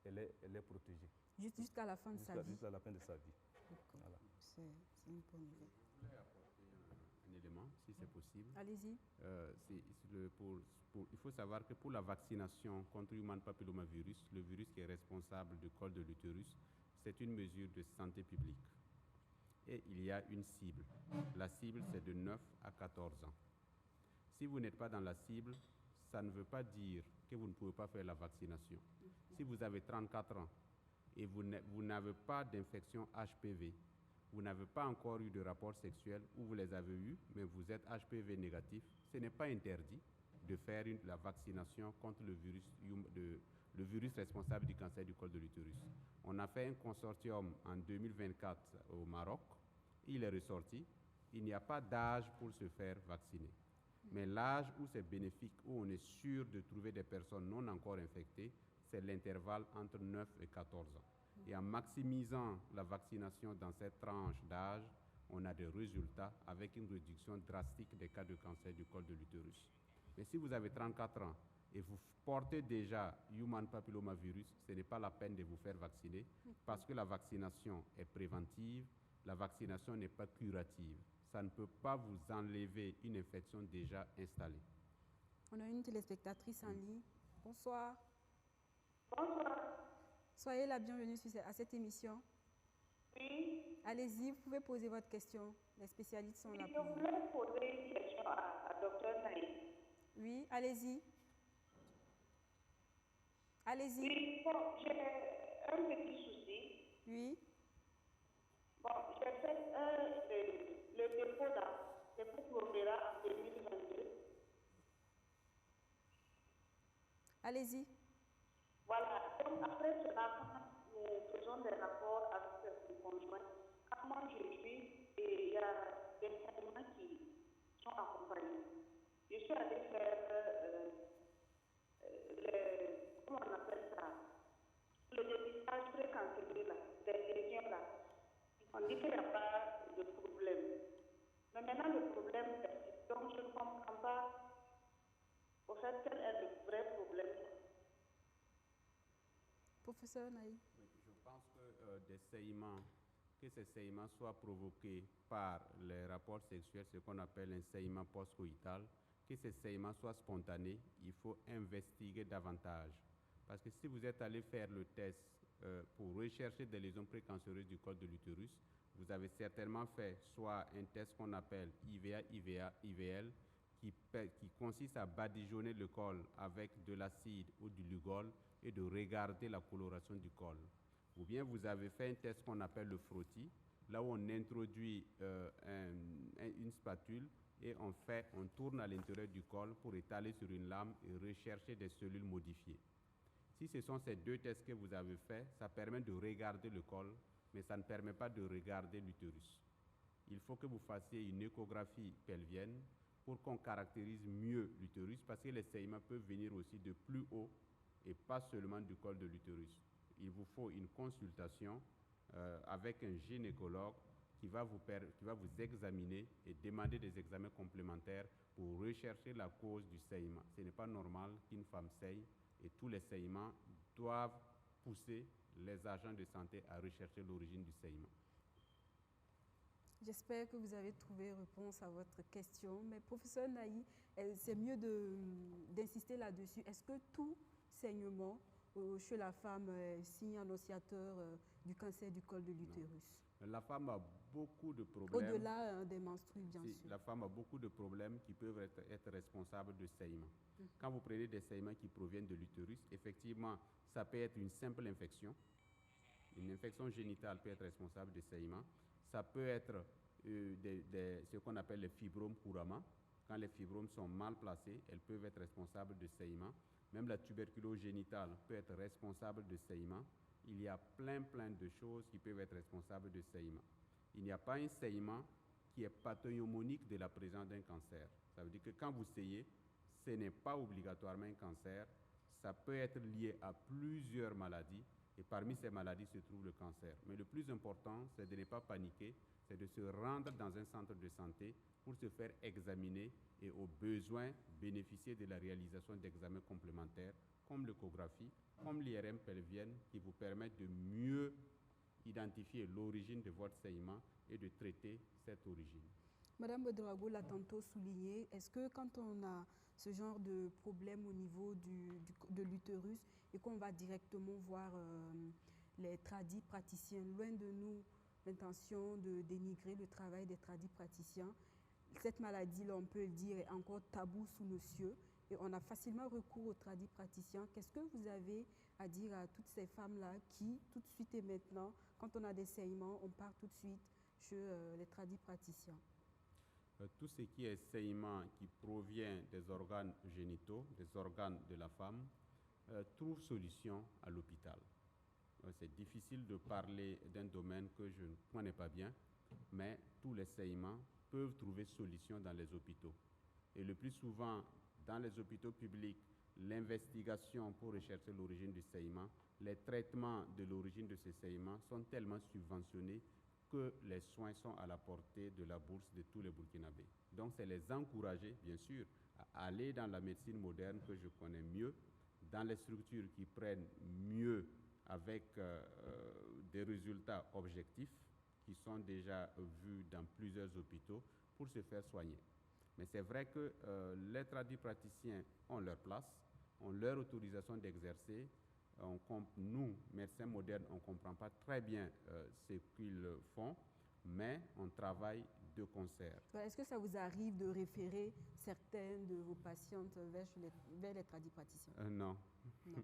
elle est protégée. Jusqu'à la fin de sa vie? Jusqu'à la fin de sa vie. Voilà. C'est une bonne nouvelle. Je voulais apporter un élément, si c'est possible. Allez-y. Il faut savoir que pour la vaccination contre human papillomavirus, le virus qui est responsable du col de l'utérus, c'est une mesure de santé publique. Et il y a une cible. La cible, c'est de 9 à 14 ans. Si vous n'êtes pas dans la cible, ça ne veut pas dire que vous ne pouvez pas faire la vaccination. Si vous avez 34 ans et vous n'avez pas d'infection HPV, vous n'avez pas encore eu de rapport sexuel ou vous les avez eus, mais vous êtes HPV négatif, ce n'est pas interdit de faire la vaccination contre le virus responsable du cancer du col de l'utérus. On a fait un consortium en 2024 au Maroc. Il est ressorti. Il n'y a pas d'âge pour se faire vacciner. Mais l'âge où c'est bénéfique, où on est sûr de trouver des personnes non encore infectées, c'est l'intervalle entre 9 et 14 ans. Et en maximisant la vaccination dans cette tranche d'âge, on a des résultats avec une réduction drastique des cas de cancer du col de l'utérus. Mais si vous avez 34 ans et vous portez déjà human papillomavirus, ce n'est pas la peine de vous faire vacciner parce que la vaccination est préventive, la vaccination n'est pas curative. Ça ne peut pas vous enlever une infection déjà installée. On a une téléspectatrice en ligne. Bonsoir. Bonsoir. Soyez la bienvenue à cette émission. Oui. Allez-y, vous pouvez poser votre question. Les spécialistes sont là Je pour vous. voulais poser une question à Dr Naïm. Oui, allez-y. Allez-y. Oui, bon, j'ai un petit souci. Oui. Bon, j'ai fait le dépôt Provera en 2022. Allez-y. Voilà, donc après cela, quand nous faisons des rapports avec le conjoint, comment je suis, et il y a des traitements qui sont accompagnés. Je suis allée faire comment on appelle ça, le dépistage précancéreux là, des lésions là. On dit qu'il n'y a pas de problème. Mais maintenant le problème persiste, donc je ne comprends pas au fait quel est le vrai problème. Professeur Naïm. Oui, je pense que ces saignements soient provoqués par les rapports sexuels, ce qu'on appelle un saignement post-coïtal, que ces saignements soient spontanés, il faut investiguer davantage. Parce que si vous êtes allé faire le test pour rechercher des lésions précancéreuses du col de l'utérus, vous avez certainement fait soit un test qu'on appelle IVA-IVL, qui consiste à badigeonner le col avec de l'acide ou du Lugol et de regarder la coloration du col. Ou bien vous avez fait un test qu'on appelle le frottis, là où on introduit une spatule et on tourne à l'intérieur du col pour étaler sur une lame et rechercher des cellules modifiées. Si ce sont ces 2 tests que vous avez faits, ça permet de regarder le col, mais ça ne permet pas de regarder l'utérus. Il faut que vous fassiez une échographie pelvienne pour qu'on caractérise mieux l'utérus, parce que les saignements peuvent venir aussi de plus haut et pas seulement du col de l'utérus. Il vous faut une consultation avec un gynécologue qui va vous examiner et demander des examens complémentaires pour rechercher la cause du saignement. Ce n'est pas normal qu'une femme saigne et tous les saignements doivent pousser les agents de santé à rechercher l'origine du saignement. J'espère que vous avez trouvé réponse à votre question. Mais professeur Naï, c'est mieux d'insister là-dessus. Est-ce que tout saignement chez la femme est signe annonciateur du cancer du col de l'utérus? La femme a beaucoup de problèmes. Au-delà des menstrues, bien sûr. La femme a beaucoup de problèmes qui peuvent être responsables de saignements. Quand vous prenez des saignements qui proviennent de l'utérus, effectivement, ça peut être une simple infection. Une infection génitale peut être responsable de saignements. Ça peut être ce qu'on appelle les fibromes couramment. Quand les fibromes sont mal placés, elles peuvent être responsables de saignements. Même la tuberculose génitale peut être responsable de saignements. Il y a plein de choses qui peuvent être responsables de saignements. Il n'y a pas un saignement qui est pathognomonique de la présence d'un cancer. Ça veut dire que quand vous saignez, ce n'est pas obligatoirement un cancer. Ça peut être lié à plusieurs maladies et parmi ces maladies se trouve le cancer. Mais le plus important, c'est de ne pas paniquer, c'est de se rendre dans un centre de santé pour se faire examiner et au besoin bénéficier de la réalisation d'examens complémentaires comme l'échographie, comme l'IRM pelvienne qui vous permettent de mieux identifier l'origine de votre saignement et de traiter cette origine. Madame Ouédraogo l'a tantôt souligné. Est-ce que quand on a ce genre de problème au niveau de l'utérus et qu'on va directement voir les tradis praticiens, loin de nous l'intention de dénigrer le travail des tradis praticiens, cette maladie-là, on peut le dire, est encore tabou sous nos cieux et on a facilement recours aux tradis praticiens. Qu'est-ce que vous avez à dire à toutes ces femmes-là qui, tout de suite et maintenant, quand on a des saignements, on part tout de suite chez les tradis praticiens? Tout ce qui est saignement qui provient des organes génitaux, des organes de la femme, trouve solution à l'hôpital. C'est difficile de parler d'un domaine que je ne connais pas bien, mais tous les saignements peuvent trouver solution dans les hôpitaux. Et le plus souvent, dans les hôpitaux publics, l'investigation pour rechercher l'origine du saignement, les traitements de l'origine de ces saignements sont tellement subventionnés que les soins sont à la portée de la bourse de tous les Burkinabés. Donc, c'est les encourager, bien sûr, à aller dans la médecine moderne que je connais mieux, dans les structures qui prennent mieux avec des résultats objectifs qui sont déjà vus dans plusieurs hôpitaux pour se faire soigner. Mais c'est vrai que les tradipraticiens ont leur place, ont leur autorisation d'exercer. Nous, médecins modernes, on ne comprend pas très bien ce qu'ils font, mais on travaille de concert. Est-ce que ça vous arrive de référer certaines de vos patientes vers les tradipraticiens? Non. Non.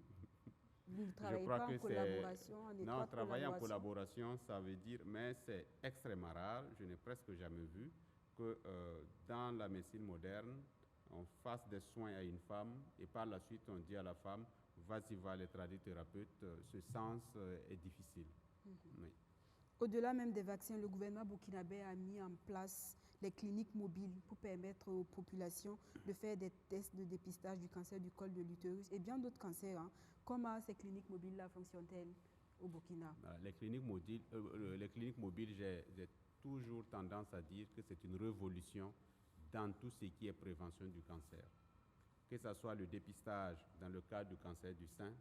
Vous ne travaillez pas en collaboration, en étroite collaboration? Non, travailler en collaboration, ça veut dire, mais c'est extrêmement rare, je n'ai presque jamais vu que dans la médecine moderne, on fasse des soins à une femme et par la suite on dit à la femme, vas-y voir les tradithérapeutes. Ce sens est difficile. Oui. Au-delà même des vaccins, le gouvernement burkinabé a mis en place les cliniques mobiles pour permettre aux populations de faire des tests de dépistage du cancer du col de l'utérus et bien d'autres cancers. Comment ces cliniques mobiles-là fonctionnent-elles au Burkina? Les cliniques mobiles, j'ai toujours tendance à dire que c'est une révolution dans tout ce qui est prévention du cancer. Que ce soit le dépistage dans le cadre du cancer du sein,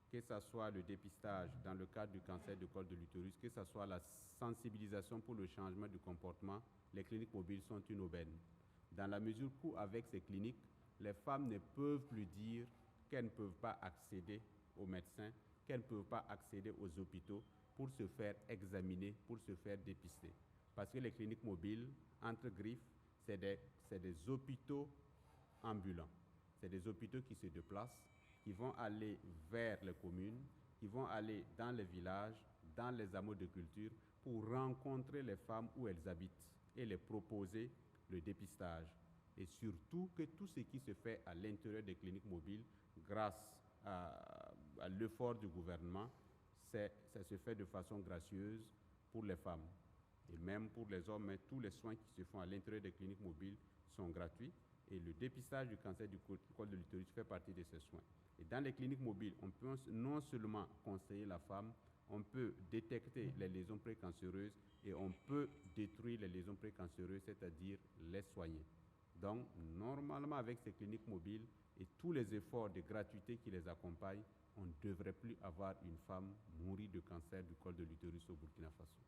que ce soit le dépistage dans le cadre du cancer du col de l'utérus, que ce soit la sensibilisation pour le changement du comportement, les cliniques mobiles sont une aubaine. Dans la mesure où, avec ces cliniques, les femmes ne peuvent plus dire qu'elles ne peuvent pas accéder aux médecins, qu'elles ne peuvent pas accéder aux hôpitaux pour se faire examiner, pour se faire dépister. Parce que les cliniques mobiles, entre griffes, c'est des hôpitaux ambulants. C'est des hôpitaux qui se déplacent, qui vont aller vers les communes, qui vont aller dans les villages, dans les hameaux de culture, pour rencontrer les femmes où elles habitent et les proposer le dépistage. Et surtout que tout ce qui se fait à l'intérieur des cliniques mobiles, grâce à l'effort du gouvernement, ça se fait de façon gracieuse pour les femmes. Et même pour les hommes, mais tous les soins qui se font à l'intérieur des cliniques mobiles sont gratuits. Et le dépistage du cancer du col de l'utérus fait partie de ces soins. Et dans les cliniques mobiles, on peut non seulement conseiller la femme, on peut détecter les lésions précancéreuses et on peut détruire les lésions précancéreuses, c'est-à-dire les soigner. Donc, normalement, avec ces cliniques mobiles et tous les efforts de gratuité qui les accompagnent, on ne devrait plus avoir une femme mourir de cancer du col de l'utérus au Burkina Faso.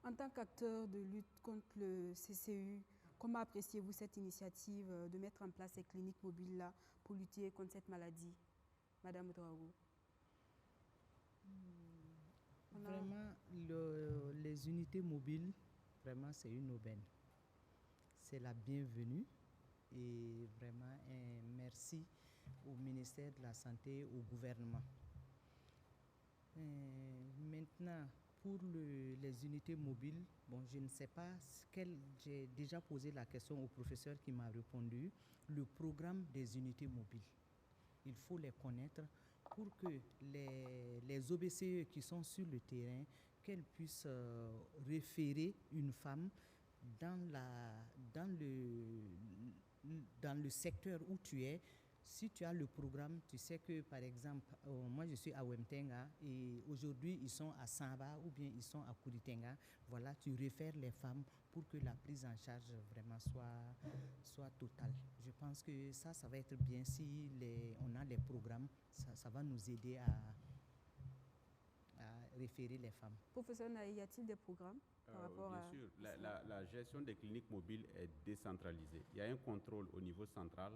En tant qu'acteur de lutte contre le CCU, comment appréciez-vous cette initiative de mettre en place ces cliniques mobiles-là pour lutter contre cette maladie, Madame Ouedraogo? Vraiment, les unités mobiles, vraiment, c'est une aubaine. C'est la bienvenue et vraiment un merci au ministère de la Santé, au gouvernement. Maintenant, pour les unités mobiles, bon, je ne sais pas, j'ai déjà posé la question au professeur qui m'a répondu, le programme des unités mobiles. Il faut les connaître pour que les OBCE qui sont sur le terrain, qu'elles puissent référer une femme dans le secteur où tu es. Si tu as le programme, tu sais que, par exemple, moi je suis à Wemtenga et aujourd'hui ils sont à Samba ou bien ils sont à Kouritenga. Voilà, tu réfères les femmes pour que la prise en charge vraiment soit totale. Je pense que ça va être bien si on a les programmes, ça va nous aider à référer les femmes. Professeur Naï, y a-t-il des programmes par rapport bien à... sûr, la gestion des cliniques mobiles est décentralisée. Il y a un contrôle au niveau central,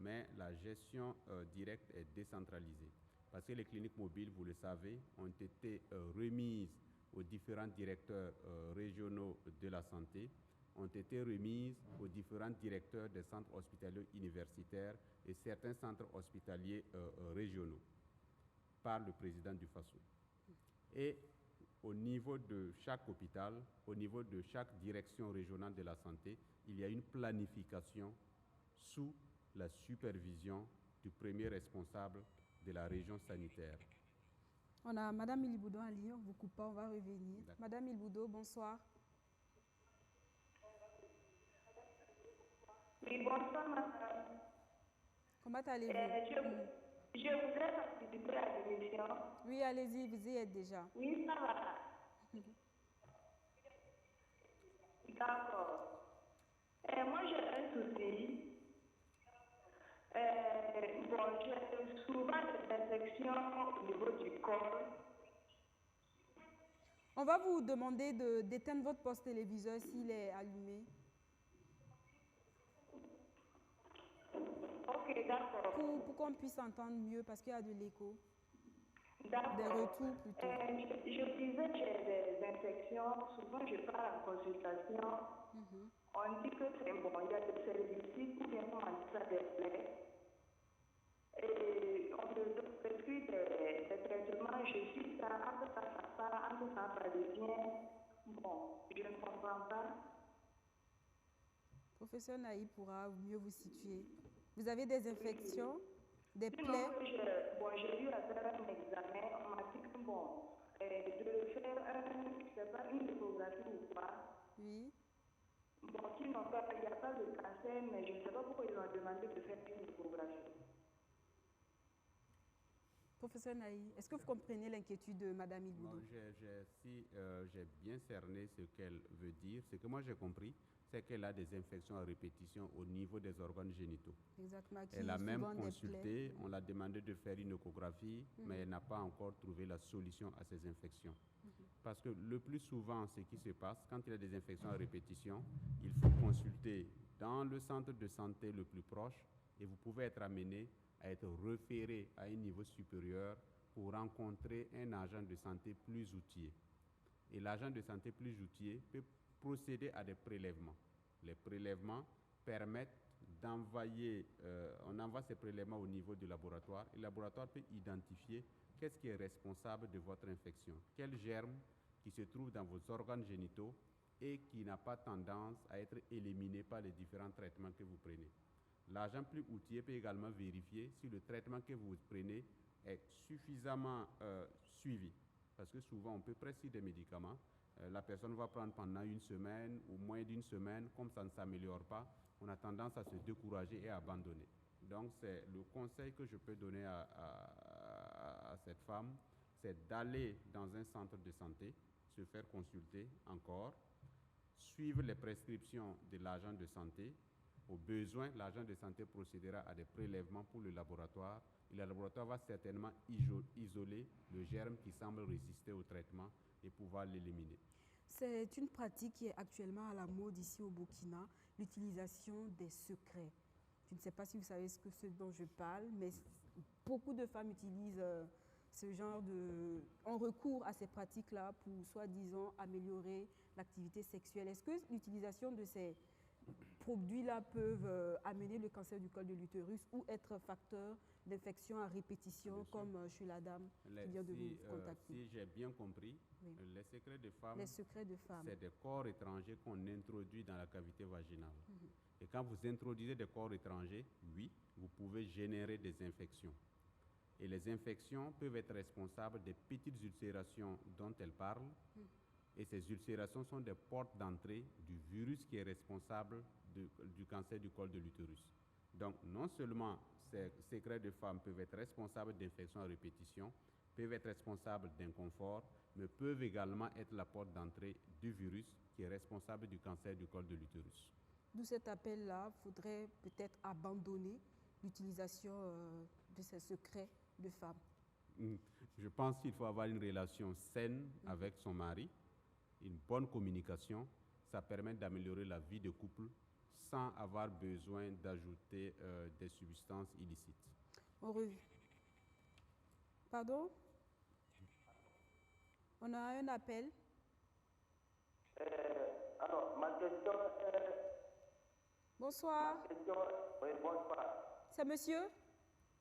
mais la gestion directe est décentralisée. Parce que les cliniques mobiles, vous le savez, ont été remises aux différents directeurs régionaux de la santé, ont été remises aux différents directeurs des centres hospitaliers universitaires et certains centres hospitaliers régionaux par le président du FASO. Et au niveau de chaque hôpital, au niveau de chaque direction régionale de la santé, il y a une planification sous la supervision du premier responsable de la région sanitaire. On a Madame Iliboudo en ligne, on vous coupe pas, on va revenir. Madame Iliboudo, bonsoir. Oui, bonsoir, madame. Comment allez-vous? Je voudrais participer à l'émission. Oui, allez-y, vous y êtes déjà. Oui, ça va. D'accord. Moi, j'ai un souci. Bon, j'ai souvent des infections au niveau du corps. On va vous demander d'éteindre votre poste téléviseur s'il est allumé. Ok, d'accord. Pour qu'on puisse entendre mieux parce qu'il y a de l'écho. D'accord. Des retours plutôt. Je disais j'ai des infections. Souvent, je pars en consultation. On dit que c'est bon, il y a des cervicites ou bien on dit ça des plaies. Et on me prescrit des traitements. Je suis ça, entre ça revient. Bon, je ne comprends pas. Professeur Naï pourra mieux vous situer. Vous avez des infections, des plaies? J'ai eu à faire un examen. On m'a dit que de faire une échographie ou pas. Oui. Bon, sinon, il n'y a pas de cancer, mais je ne sais pas pourquoi ils ont demandé de faire une échographie. Professeur Naï, est-ce que vous comprenez l'inquiétude de Madame Iliboudo? J'ai bien cerné ce qu'elle veut dire. Ce que moi j'ai compris, c'est qu'elle a des infections à répétition au niveau des organes génitaux. Exactement. Elle a même consulté, on l'a demandé de faire une échographie, mais elle n'a pas encore trouvé la solution à ces infections. Parce que le plus souvent, ce qui se passe, quand il y a des infections à répétition, il faut consulter dans le centre de santé le plus proche et vous pouvez être amené à être référé à un niveau supérieur pour rencontrer un agent de santé plus outillé. Et l'agent de santé plus outillé peut procéder à des prélèvements. Les prélèvements permettent d'envoyer, on envoie ces prélèvements au niveau du laboratoire et le laboratoire peut identifier qu'est-ce qui est responsable de votre infection, quel germe qui se trouve dans vos organes génitaux et qui n'a pas tendance à être éliminé par les différents traitements que vous prenez. L'agent plus outillé peut également vérifier si le traitement que vous prenez est suffisamment suivi. Parce que souvent, on peut prescrire des médicaments. La personne va prendre pendant une semaine ou moins d'une semaine. Comme ça ne s'améliore pas, on a tendance à se décourager et à abandonner. Donc, c'est le conseil que je peux donner à cette femme, c'est d'aller dans un centre de santé, se faire consulter encore, suivre les prescriptions de l'agent de santé. Au besoin, l'agent de santé procédera à des prélèvements pour le laboratoire. Et le laboratoire va certainement isoler le germe qui semble résister au traitement et pouvoir l'éliminer. C'est une pratique qui est actuellement à la mode ici au Burkina, l'utilisation des secrets. Je ne sais pas si vous savez ce dont je parle, mais beaucoup de femmes utilisent ce genre de... ont recours à ces pratiques-là pour, soi-disant, améliorer l'activité sexuelle. Est-ce que l'utilisation de ces produits-là peuvent amener le cancer du col de l'utérus ou être facteur d'infection à répétition, comme chez la dame qui vient de vous contacter? Si j'ai bien compris, Oui. les secrets de femmes, Les secrets de femmes. c'est des corps étrangers qu'on introduit dans la cavité vaginale. Et quand vous introduisez des corps étrangers, oui, vous pouvez générer des infections. Et les infections peuvent être responsables des petites ulcérations dont elle parle. Et ces ulcérations sont des portes d'entrée du virus qui est responsable du cancer du col de l'utérus. Donc, non seulement ces secrets de femmes peuvent être responsables d'infections à répétition, peuvent être responsables d'inconfort, mais peuvent également être la porte d'entrée du virus qui est responsable du cancer du col de l'utérus. D'où cet appel-là, il faudrait peut-être abandonner l'utilisation de ces secrets de femmes. Je pense qu'il faut avoir une relation saine avec son mari, une bonne communication. Ça permet d'améliorer la vie de couple sans avoir besoin d'ajouter des substances illicites. Pardon? On a un appel. Alors, ma question est... Bonsoir. Ma question... Oui, bonsoir. C'est monsieur?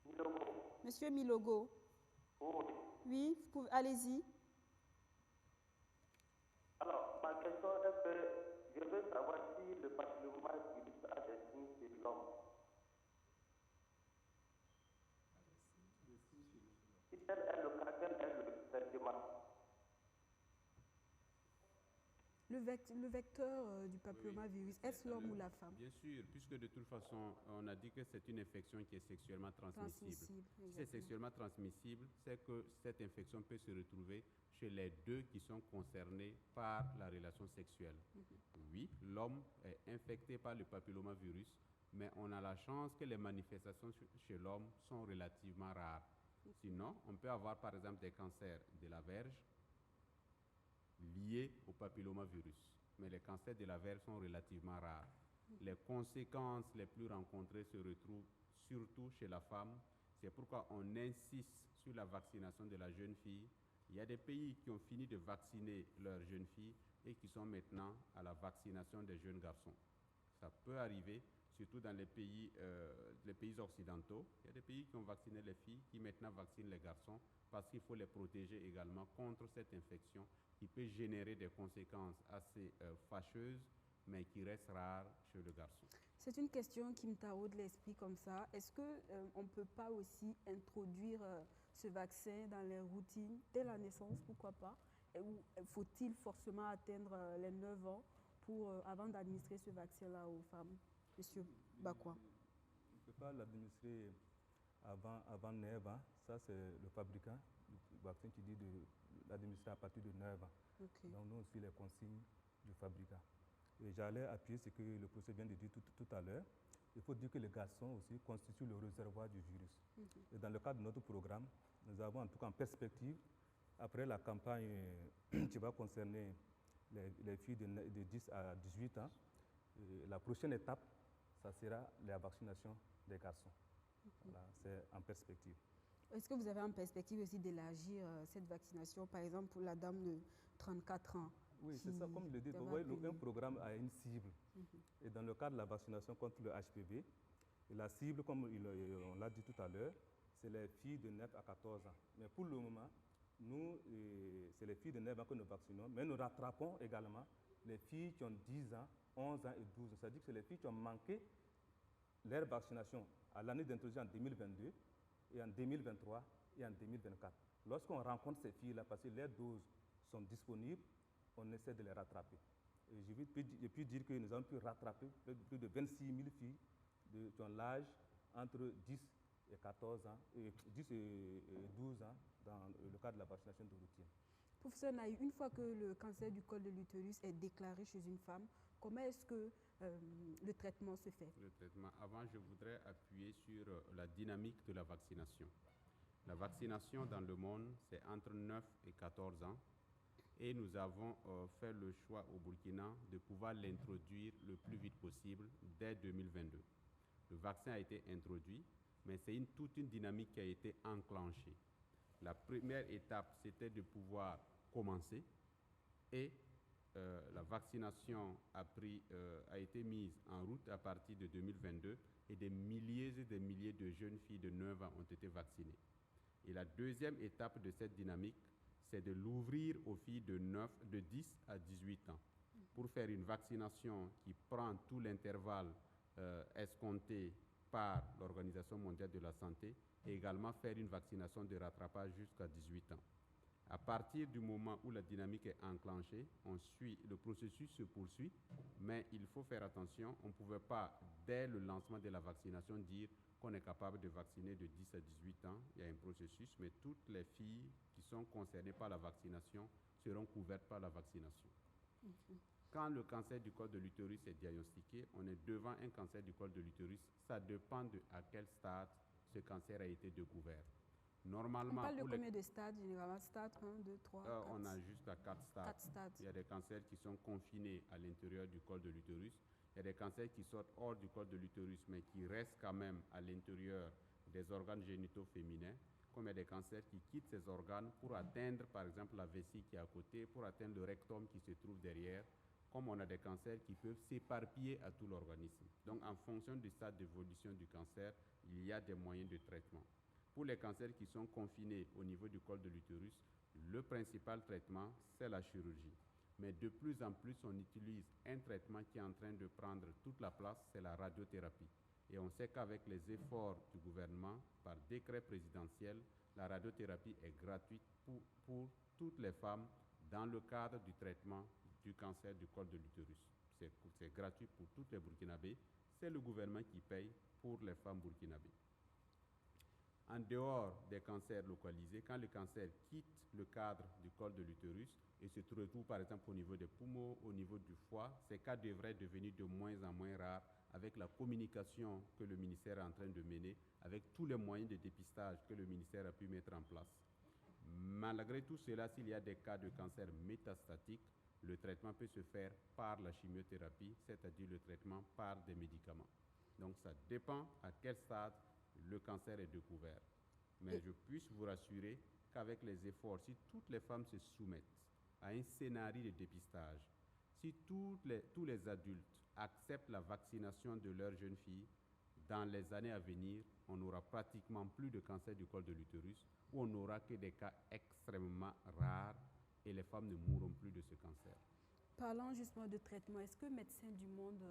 Milogo. Monsieur Milogo. Oui. Oui, allez-y. Alors, ma question est que je veux savoir si le papillomavirus a des signes chez l'homme. Si tel est le cas, quel est le traitement? Le vecteur du papillomavirus, est-ce l'homme ou la femme? Bien sûr, puisque de toute façon, on a dit que c'est une infection qui est sexuellement transmissible. Si c'est sexuellement transmissible, c'est que cette infection peut se retrouver chez les deux qui sont concernés par la relation sexuelle. Oui, l'homme est infecté par le papillomavirus, mais on a la chance que les manifestations chez l'homme sont relativement rares. Sinon, on peut avoir par exemple des cancers de la verge liés au papillomavirus, mais les cancers de la verge sont relativement rares. Les conséquences les plus rencontrées se retrouvent surtout chez la femme. C'est pourquoi on insiste sur la vaccination de la jeune fille. Il y a des pays qui ont fini de vacciner leurs jeunes filles et qui sont maintenant à la vaccination des jeunes garçons. Ça peut arriver, surtout dans les pays occidentaux. Il y a des pays qui ont vacciné les filles, qui maintenant vaccinent les garçons, parce qu'il faut les protéger également contre cette infection qui peut générer des conséquences assez fâcheuses, mais qui restent rares chez le garçon. C'est une question qui me taraude l'esprit comme ça. Est-ce qu'on ne peut pas aussi introduire ce vaccin dans les routines dès la naissance, pourquoi pas? Ou faut-il forcément atteindre les 9 ans avant d'administrer ce vaccin-là aux femmes? Monsieur Bakwa. On ne peut pas l'administrer avant 9 ans. Ça, c'est le fabricant du vaccin qui dit de l'administrer à partir de 9 ans. Okay. Donc, nous, on suit les consignes du fabricant. Et j'allais appuyer ce que le professeur vient de dire tout à l'heure. Il faut dire que les garçons aussi constituent le réservoir du virus. Et dans le cadre de notre programme, nous avons en tout cas en perspective, après la campagne qui va concerner les filles de 10 à 18 ans, la prochaine étape, ça sera la vaccination des garçons. Voilà, c'est en perspective. Est-ce que vous avez en perspective aussi d'élargir cette vaccination, par exemple pour la dame de 34 ans? Oui, c'est ça, comme il le dit. Vous voyez, un programme a une cible. Et dans le cadre de la vaccination contre le HPV, la cible, comme on l'a dit tout à l'heure, c'est les filles de 9 à 14 ans. Mais pour le moment, nous, c'est les filles de 9 ans que nous vaccinons, mais nous rattrapons également les filles qui ont 10 ans, 11 ans et 12 ans. C'est-à-dire que c'est les filles qui ont manqué leur vaccination à l'année d'introduction en 2022, et en 2023 et en 2024. Lorsqu'on rencontre ces filles-là, parce que leurs doses sont disponibles, on essaie de les rattraper. Et je puis dire que nous avons pu rattraper plus de 26 000 filles qui ont l'âge entre 10 et 14 ans, 10 et 12 ans dans le cadre de la vaccination de routine. Professeur Naï, une fois que le cancer du col de l'utérus est déclaré chez une femme, comment est-ce que le traitement se fait? Le traitement. Avant, je voudrais appuyer sur la dynamique de la vaccination. La vaccination dans le monde, c'est entre 9 et 14 ans. Et nous avons fait le choix au Burkina de pouvoir l'introduire le plus vite possible dès 2022. Le vaccin a été introduit, mais c'est toute une dynamique qui a été enclenchée. La première étape, c'était de pouvoir commencer et la vaccination a été mise en route à partir de 2022 et des milliers de jeunes filles de 9 ans ont été vaccinées. Et la deuxième étape de cette dynamique, c'est de l'ouvrir aux filles de 10 à 18 ans pour faire une vaccination qui prend tout l'intervalle escompté par l'Organisation mondiale de la santé et également faire une vaccination de rattrapage jusqu'à 18 ans. À partir du moment où la dynamique est enclenchée, le processus se poursuit, mais il faut faire attention. On ne pouvait pas, dès le lancement de la vaccination, dire qu'on est capable de vacciner de 10 à 18 ans. Il y a un processus, mais toutes les filles qui sont concernées par la vaccination seront couvertes par la vaccination. Quand le cancer du col de l'utérus est diagnostiqué, on est devant un cancer du col de l'utérus. Ça dépend de à quel stade ce cancer a été découvert. Normalement, on parle de combien de stades généralement? Stade 1, 2, 3, 4? On a jusqu'à 4 stades. 4 stades. Il y a des cancers qui sont confinés à l'intérieur du col de l'utérus. Il y a des cancers qui sortent hors du col de l'utérus, mais qui restent quand même à l'intérieur des organes génitaux féminins. Comme il y a des cancers qui quittent ces organes pour atteindre, par exemple, la vessie qui est à côté, pour atteindre le rectum qui se trouve derrière. Comme on a des cancers qui peuvent s'éparpiller à tout l'organisme. Donc, en fonction du stade d'évolution du cancer, il y a des moyens de traitement. Pour les cancers qui sont confinés au niveau du col de l'utérus, le principal traitement, c'est la chirurgie. Mais de plus en plus, on utilise un traitement qui est en train de prendre toute la place, c'est la radiothérapie. Et on sait qu'avec les efforts du gouvernement, par décret présidentiel, la radiothérapie est gratuite pour toutes les femmes dans le cadre du traitement du cancer du col de l'utérus. C'est gratuit pour toutes les Burkinabés. C'est le gouvernement qui paye pour les femmes burkinabées. En dehors des cancers localisés, quand le cancer quitte le cadre du col de l'utérus et se retrouve par exemple au niveau des poumons, au niveau du foie, ces cas devraient devenir de moins en moins rares avec la communication que le ministère est en train de mener, avec tous les moyens de dépistage que le ministère a pu mettre en place. Malgré tout cela, s'il y a des cas de cancer métastatique, le traitement peut se faire par la chimiothérapie, c'est-à-dire le traitement par des médicaments. Donc ça dépend à quel stade le cancer est découvert. Mais je puisse vous rassurer qu'avec les efforts, si toutes les femmes se soumettent à un scénario de dépistage, si tous les adultes acceptent la vaccination de leurs jeunes filles, dans les années à venir, on n'aura pratiquement plus de cancer du col de l'utérus, ou on n'aura que des cas extrêmement rares et les femmes ne mourront plus de ce cancer. Parlant justement de traitement, est-ce que Médecins du Monde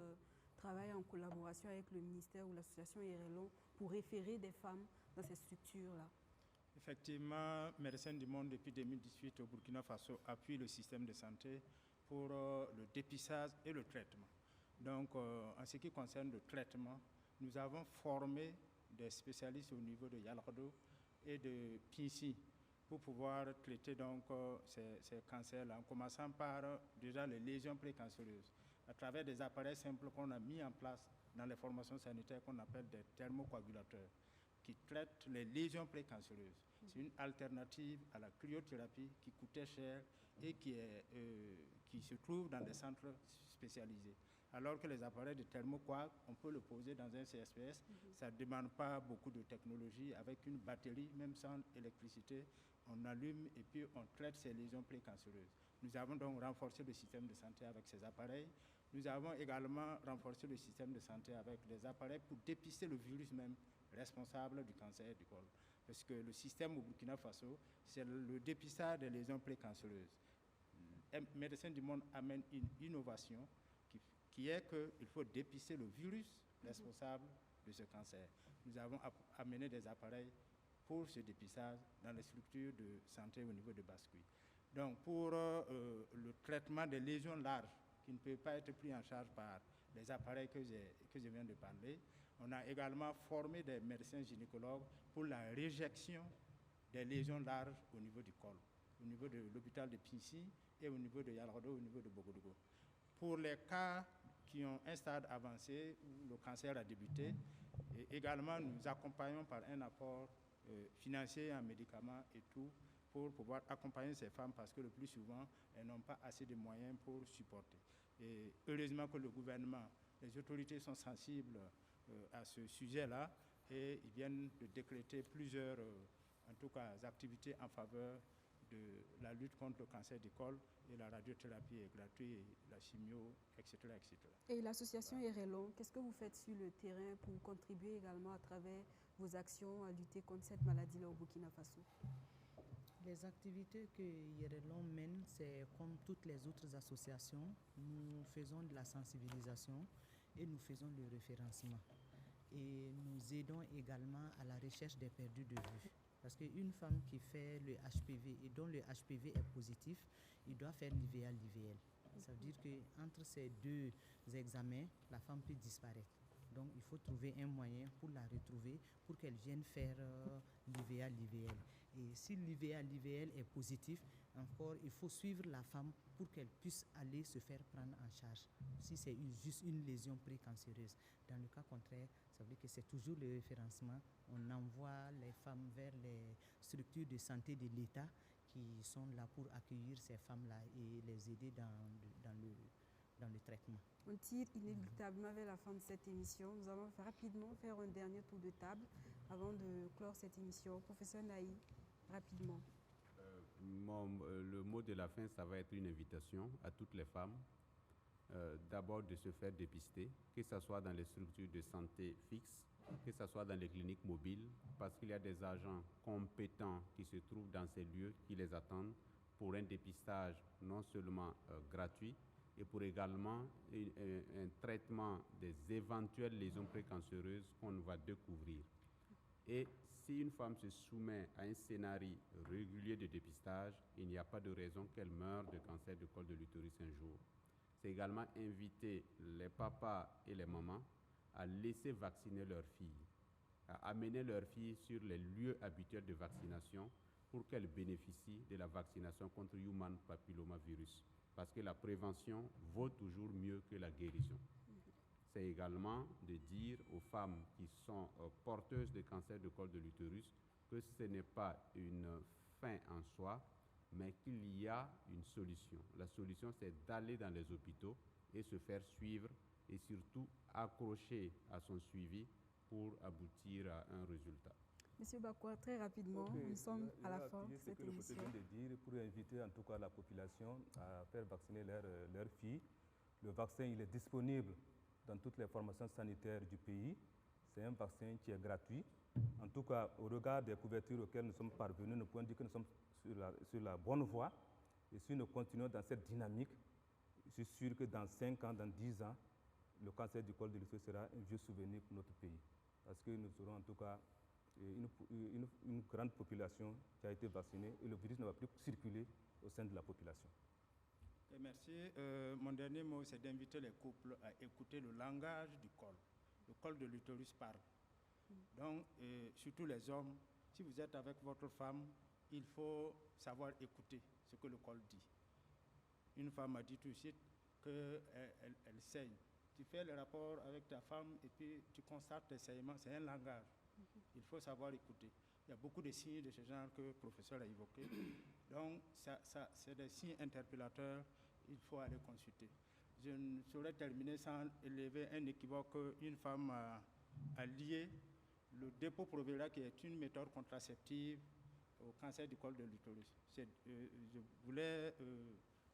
travaille en collaboration avec le ministère ou l'association IRLO pour référer des femmes dans ces structures-là? Effectivement, Médecins du Monde, depuis 2018 au Burkina Faso, appuie le système de santé pour le dépistage et le traitement. Donc, en ce qui concerne le traitement, nous avons formé des spécialistes au niveau de Yalardo et de Pinsi pour pouvoir traiter donc ces cancers-là, en commençant par déjà les lésions précancéreuses, à travers des appareils simples qu'on a mis en place dans les formations sanitaires qu'on appelle des thermocoagulateurs, qui traitent les lésions précancéreuses. C'est une alternative à la cryothérapie qui coûtait cher et qui se trouve dans des centres spécialisés. Alors que les appareils de thermocoag, on peut le poser dans un CSPS, ça ne demande pas beaucoup de technologie, avec une batterie, même sans électricité, on allume et puis on traite ces lésions précancéreuses. Nous avons donc renforcé le système de santé avec ces appareils. Nous avons également renforcé le système de santé avec des appareils pour dépister le virus même responsable du cancer du col. Parce que le système au Burkina Faso, c'est le dépistage des lésions précancéreuses. Médecins du Monde amène une innovation qui est qu'il faut dépister le virus responsable de ce cancer. Nous avons amené des appareils pour ce dépistage dans les structures de santé au niveau de Bascuit. Donc, pour le traitement des lésions larges qui ne peuvent pas être pris en charge par les appareils que je viens de parler, on a également formé des médecins gynécologues pour la réjection des lésions larges au niveau du col. au niveau de l'hôpital de Pincy et au niveau de Yalrodo, au niveau de Bogodogo. Pour les cas qui ont un stade avancé où le cancer a débuté, et également nous accompagnons par un apport financier en médicaments et tout pour pouvoir accompagner ces femmes parce que le plus souvent, elles n'ont pas assez de moyens pour supporter. Et heureusement que le gouvernement, les autorités sont sensibles à ce sujet-là et ils viennent de décréter plusieurs, en tout cas, activités en faveur de la lutte contre le cancer du col et la radiothérapie est gratuite, et la chimio, etc. etc. Et l'association RLO, qu'est-ce que vous faites sur le terrain pour contribuer également à travers vos actions à lutter contre cette maladie-là au Burkina Faso? Les activités que Yerelon mène, c'est comme toutes les autres associations. Nous faisons de la sensibilisation et nous faisons le référencement. Et nous aidons également à la recherche des perdus de vue. Parce qu'une femme qui fait le HPV et dont le HPV est positif, il doit faire l'IVA-l'IVL. Ça veut dire qu'entre ces deux examens, la femme peut disparaître. Donc il faut trouver un moyen pour la retrouver, pour qu'elle vienne faire l'IVA-l'IVL. Et si l'IVA-l'IVL est positif, encore, il faut suivre la femme pour qu'elle puisse aller se faire prendre en charge. Si c'est juste une lésion précancéreuse. Dans le cas contraire, ça veut dire que c'est toujours le référencement. On envoie les femmes vers les structures de santé de l'État qui sont là pour accueillir ces femmes-là et les aider dans le traitement. On tire inéluctablement vers la fin de cette émission. Nous allons rapidement faire un dernier tour de table avant de clore cette émission. Professeur Naï, rapidement. Le mot de la fin, ça va être une invitation à toutes les femmes, d'abord de se faire dépister, que ce soit dans les structures de santé fixes, que ce soit dans les cliniques mobiles, parce qu'il y a des agents compétents qui se trouvent dans ces lieux, qui les attendent pour un dépistage non seulement gratuit, et pour également un traitement des éventuelles lésions précancéreuses qu'on va découvrir. Et si une femme se soumet à un scénario régulier de dépistage, il n'y a pas de raison qu'elle meure de cancer du col de l'utérus un jour. C'est également inviter les papas et les mamans à laisser vacciner leurs filles, à amener leurs filles sur les lieux habituels de vaccination pour qu'elles bénéficient de la vaccination contre Human Papillomavirus. Parce que la prévention vaut toujours mieux que la guérison. C'est également de dire aux femmes qui sont porteuses de cancer du col de l'utérus que ce n'est pas une fin en soi, mais qu'il y a une solution. La solution, c'est d'aller dans les hôpitaux et se faire suivre et surtout accrocher à son suivi pour aboutir à un résultat. Monsieur Bakwa, très rapidement, nous sommes à la fin de cette émission. Ce que le dire pour inviter en tout cas la population à faire vacciner leurs filles. Le vaccin, il est disponible dans toutes les formations sanitaires du pays. C'est un vaccin qui est gratuit. En tout cas, au regard des couvertures auxquelles nous sommes parvenus, nous pouvons dire que nous sommes sur la bonne voie. Et si nous continuons dans cette dynamique, je suis sûr que dans 5 ans, dans 10 ans, le cancer du col de l'utérus sera un vieux souvenir pour notre pays. Parce que nous aurons en tout cas une grande population qui a été vaccinée et le virus ne va plus circuler au sein de la population. Merci. Mon dernier mot, c'est d'inviter les couples à écouter le langage du col. Le col de l'utérus parle. Donc, surtout les hommes, si vous êtes avec votre femme, il faut savoir écouter ce que le col dit. Une femme m'a dit tout de suite qu'elle saigne. Tu fais le rapport avec ta femme et puis tu constates les saignements, c'est un langage. Il faut savoir écouter. Il y a beaucoup de signes de ce genre que le professeur a évoqué. Donc, c'est des signes interpellateurs, il faut aller consulter. Je ne saurais terminer sans élever un équivoque qu'une femme a lié le dépôt-provera, qui est une méthode contraceptive au cancer du col de l'utérus. Je voulais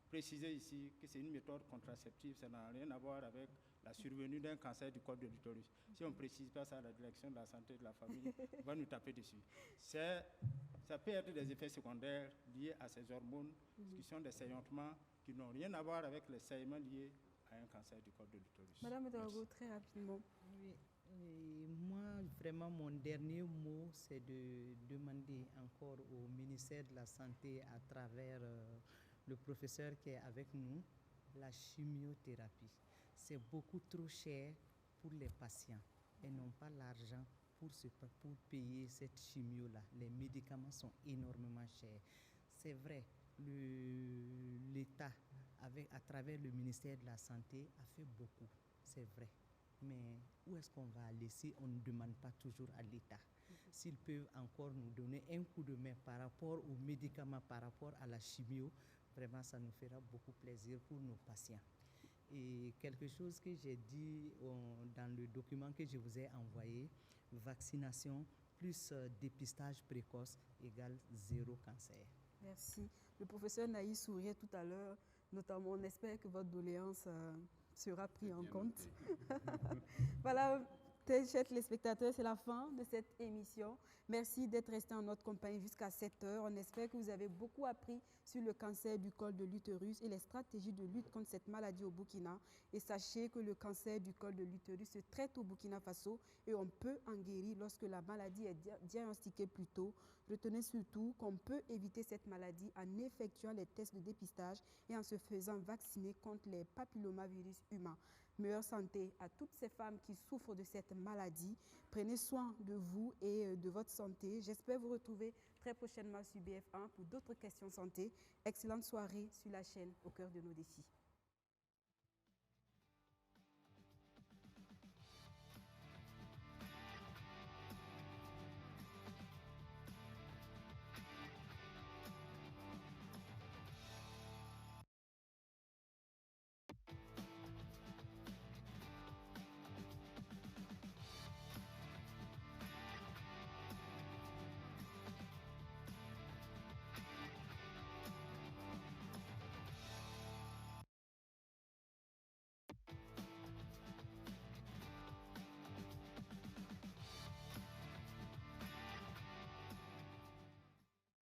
préciser ici que c'est une méthode contraceptive, ça n'a rien à voir avec la survenue d'un cancer du col de l'utérus. Si on ne précise pas ça à la direction de la santé et de la famille, on va nous taper dessus. Ça peut être des effets secondaires liés à ces hormones, qui sont des saillantements qui n'ont rien à voir avec les saillements liés à un cancer du col de l'utérus. Madame Drago, très rapidement. Oui. Et moi, vraiment, mon dernier mot, c'est de demander encore au ministère de la Santé, à travers le professeur qui est avec nous, la chimiothérapie. C'est beaucoup trop cher pour les patients. Ils n'ont pas l'argent pour payer cette chimio-là. Les médicaments sont énormément chers. C'est vrai, l'État, à travers le ministère de la Santé, a fait beaucoup, c'est vrai. Mais où est-ce qu'on va aller si on ne demande pas toujours à l'État? S'ils peuvent encore nous donner un coup de main par rapport aux médicaments, par rapport à la chimio, vraiment ça nous fera beaucoup plaisir pour nos patients. Et quelque chose que j'ai dit dans le document que je vous ai envoyé, vaccination plus dépistage précoce égale 0 cancer. Merci. Le professeur Naïs souriait tout à l'heure, notamment on espère que votre doléance sera prise en compte. Voilà, chers téléspectateurs, c'est la fin de cette émission. Merci d'être restés en notre compagnie jusqu'à 7 heures. On espère que vous avez beaucoup appris sur le cancer du col de l'utérus et les stratégies de lutte contre cette maladie au Burkina. Et sachez que le cancer du col de l'utérus se traite au Burkina Faso et on peut en guérir lorsque la maladie est diagnostiquée plus tôt. Retenez surtout qu'on peut éviter cette maladie en effectuant les tests de dépistage et en se faisant vacciner contre les papillomavirus humains. Meilleure santé à toutes ces femmes qui souffrent de cette maladie. Prenez soin de vous et de votre santé. J'espère vous retrouver très prochainement sur BF1 pour d'autres questions santé. Excellente soirée sur la chaîne Au cœur de nos défis.